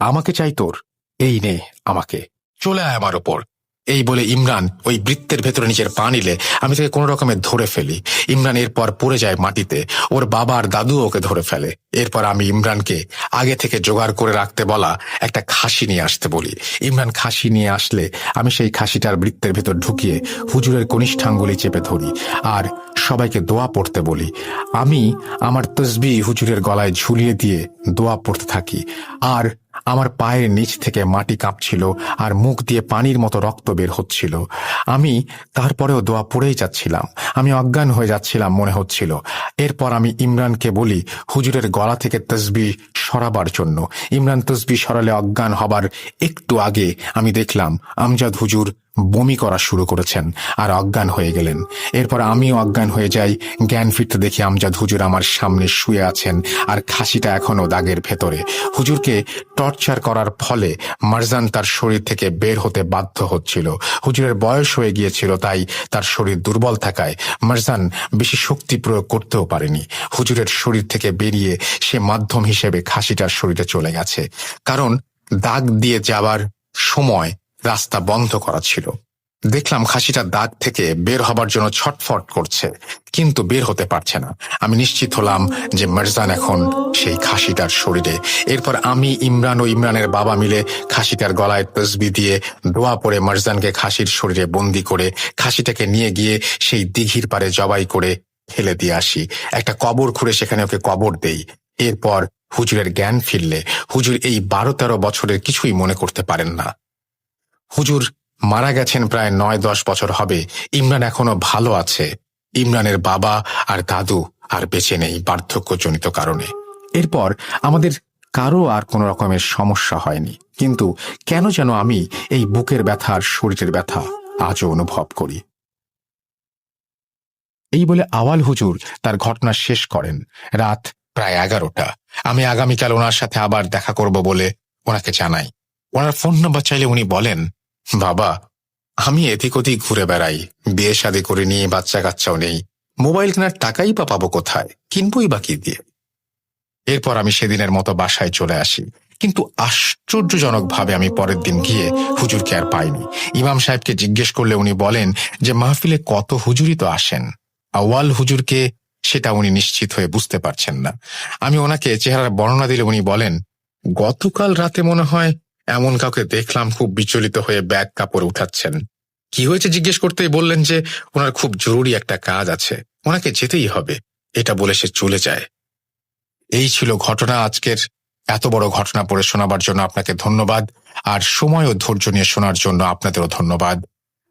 Speaker 1: আমাকে চাই তোর, এই নে আমাকে, চলে আয় আমার ওপর। এই বলে ইমরান ওই বৃত্তের ভেতরে নিজের পা নিলে আমি তাকে কোনো রকমে ধরে ফেলি। ইমরান এরপর পড়ে যায় মাটিতে। ওর বাবা আর দাদু ওকে ধরে ফেলে। এরপর আমি ইমরানকে আগে থেকে জোগাড় করে রাখতে বলা একটা খাসি নিয়ে আসতে বলি। ইমরান খাসি নিয়ে আসলে আমি সেই খাসিটার বৃত্তের ভেতর ঢুকিয়ে হুজুরের কনিষ্ঠাঙ্গুলি চেপে ধরি আর সবাইকে দোয়া পড়তে বলি। আমি আমার তসবিহ হুজুরের গলায় ঝুলিয়ে দিয়ে দোয়া পড়তে থাকি আর আমার পায়ের নিচ থেকে মাটি কাঁপছিল আর মুখ দিয়ে পানির মতো রক্ত বের হচ্ছিল। আমি তারপরেও দোয়া পড়েই যাচ্ছিলাম। আমি অজ্ঞান হয়ে যাচ্ছিলাম মনে হচ্ছিল। এরপর আমি ইমরানকে বলি হুজুরের গলা থেকে তসবিহ সরাবার জন্য। ইমরান তসবিহ সরালে অজ্ঞান হবার একটু আগে আমি দেখলাম আমজাদ হুজুর বমি করা শুরু করেছেন আর অজ্ঞান হয়ে গেলেন। এরপর আমিও অজ্ঞান হয়ে যাই। জ্ঞান ফিরতে দেখি আমজাদ হুজুর আমার সামনে শুয়ে আছেন আর খাসিটা এখনো দাগের ভেতরে। হুজুরকে টর্চার করার ফলে মারজান তার শরীর থেকে বের হতে বাধ্য হচ্ছিল। হুজুরের বয়স হয়ে গিয়েছিল, তাই তার শরীর দুর্বল থাকায় মারজান বেশি শক্তি প্রয়োগ করতেও পারেনি। হুজুরের শরীর থেকে বেরিয়ে সে মাধ্যম হিসেবে খাসিটার শরীরে চলে গেছে, কারণ দাগ দিয়ে যাবার সময় রাস্তা বন্ধ করা ছিল। দেখলাম খাসিটা দাগ থেকে বের হবার জন্য ছটফট করছে, কিন্তু বের হতে পারছে না। আমি নিশ্চিত হলাম যে মারজান এখন সেই খাসিটার শরীরে। এরপর আমি, ইমরান ও ইমরানের বাবা মিলে খাসিটার গলায় তসবিহ দিয়ে দোয়া পড়ে মারজানকে খাসির শরীরে বন্দি করে খাসিটাকে নিয়ে গিয়ে সেই দিঘির পারে জবাই করে ফেলে দিয়ে আসি। একটা কবর খুঁড়ে সেখানে ওকে কবর দেই। এরপর হুজুরের জ্ঞান ফিরলে হুজুর এই 12-13 বছরের কিছুই মনে করতে পারেন না। হুজুর মারা গেছেন প্রায় 9-10 বছর হবে। ইমরান এখনো ভালো আছে। ইমরানের বাবা আর দাদু আর বেঁচে নেই বার্ধক্যজনিত কারণে। এরপর আমাদের কারো আর কোনো রকমের সমস্যা হয়নি, কিন্তু কেন যেন আমি এই বুকের ব্যথা আর শরীরের ব্যথা আজও অনুভব করি। এই বলে আওয়াল হুজুর তার ঘটনা শেষ করেন। রাত প্রায় 11টা। আমি আগামীকাল ওনার সাথে আবার দেখা করব বলে ওনাকে জানাই। ওনার ফোন নম্বর চাইলে উনি বলেন, বাবা, আমি এদিক ওদিক ঘুরে বেড়াই, বিয়ে শাদী করে নিয়ে বাচ্চা কাচ্চাও নেই, মোবাইল কেনার টাকাই বা পাবো কোথায়, কিনবই বা কি দিয়ে। এরপর আমি সেদিনের মতো বাসায় চলে আসি, কিন্তু আশ্চর্যজনকভাবে আমি পরের দিন গিয়ে হুজুরকে আর পাইনি। ইমাম সাহেবকে জিজ্ঞেস করলে উনি বলেন যে মাহফিলে কত হুজুরই তো আসেন, আওয়াল হুজুরকে সেটা উনি নিশ্চিত হয়ে বুঝতে পারছেন না। আমি ওনাকে চেহারার বর্ণনা দিলে উনি বলেন, গতকাল রাতে মনে হয় এমন কাউকে দেখলাম খুব বিচলিত হয়ে ব্যাগ কাপড় উঠাচ্ছেন। কি হয়েছে জিজ্ঞেস করতেই বললেন যে ওনার খুব জরুরি একটা কাজ আছে, ওনাকে যেতেই হবে। এটা বলে সে চলে যায়। এই ছিল ঘটনা। আজকের এত বড় ঘটনা পড়ে শোনাবার জন্য আপনাকে ধন্যবাদ, আর সময় ও ধৈর্য নিয়ে শোনার জন্য আপনাদেরও ধন্যবাদ।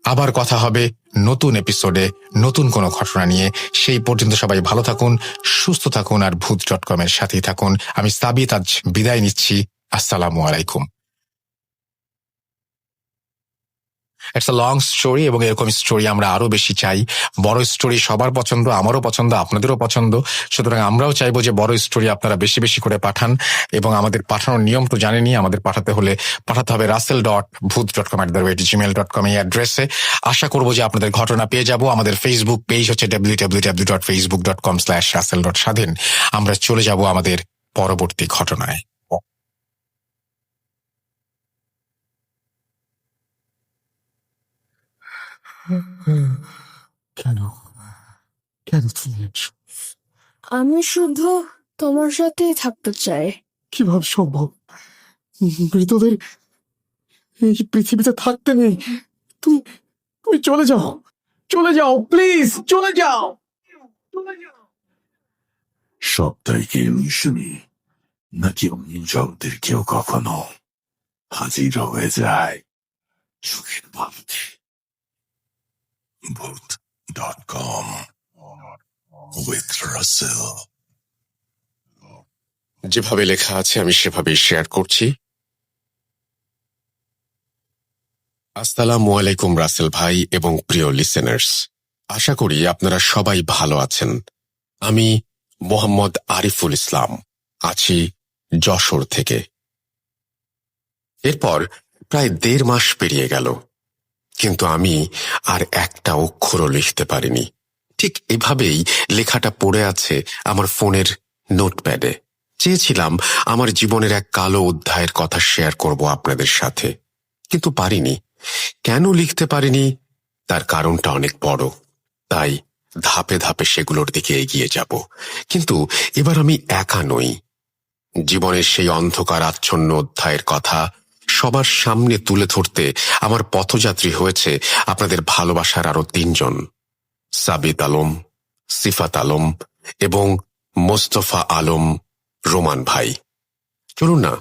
Speaker 1: আবার কথা হবে নতুন এপিসোডে নতুন কোনো ঘটনা নিয়ে। সেই পর্যন্ত সবাই ভালো থাকুন, সুস্থ থাকুন আর ভূত.com এর সাথেই থাকুন। আমি সাবিত আজ বিদায় নিচ্ছি। আসসালামু আলাইকুম। ইটস আ লং স্টোরি এবং এরকম স্টোরি আমরা আরো বেশি চাই। বড় স্টোরি সবার পছন্দ, আমারও পছন্দ, আপনাদেরও পছন্দ। সুতরাং আমরাও চাইবো যে বড় স্টোরি আপনারা বেশি বেশি করে পাঠান। এবং আমাদের পাঠানোর নিয়ম তো জানেনই, আমাদের পাঠাতে হলে পাঠাতে হবে russell.booth.com@gmail.com এই অ্যাড্রেসে। আশা করবো যে আপনাদের ঘটনা পেয়ে যাব। আমাদের ফেসবুক পেজ হচ্ছে www.facebook.com/russell.স্বাধীন। আমরা চলে যাব আমাদের পরবর্তী ঘটনায়।
Speaker 2: কেন কেন তুমি এসো?
Speaker 3: আমি শুধু তোমার সাথেই থাকতে চাই।
Speaker 2: কিভাবে সম্ভব? মৃতদের এই পৃথিবীতে থাকতে নেই। তুমি তুমি চলে যাও, চলে যাও, প্লিজ চলে যাও।
Speaker 4: সবটাই কি আমি শুনি, নাকি অন্য জগতের কেউ কখনো হাজির হয়ে যায় চোখের বালিতে? Vote.com with Russell.
Speaker 1: যেভাবে লেখা আছে আমি সেভাবেই শেয়ার করছি। আসসালামু আলাইকুম রাসেল ভাই এবং প্রিয় লিসেনার্স, আশা করি আপনারা সবাই ভালো আছেন। আমি মোহাম্মদ আরিফুল ইসলাম, আছি যশোর থেকে। এরপর প্রায় 1.5 মাস পেরিয়ে গেল, কিন্তু আমি আর একটা অক্ষরও লিখতে পারিনি। ঠিক এভাবেই লেখাটা পড়ে আছে আমার ফোনের নোটপ্যাডে। চেয়েছিলাম আমার জীবনের এক কালো অধ্যায়ের কথা শেয়ার করব আপনাদের সাথে, কিন্তু পারিনি। কেন লিখতে পারিনি তার কারণটা অনেক বড়, তাই ধাপে ধাপে সেগুলোর দিকে এগিয়ে যাব। কিন্তু এবার আমি একা নই। জীবনের সেই অন্ধকার আচ্ছন্ন অধ্যায়ের কথা সবার সামনে তুলে ধরতে আমার পথযাত্রী হয়েছে আপনাদের ভালোবাসার আরো 3 জন, সাবিত আলম, সিফাত আলম এবং মোস্তফা আলম রোমান ভাই। চলুন না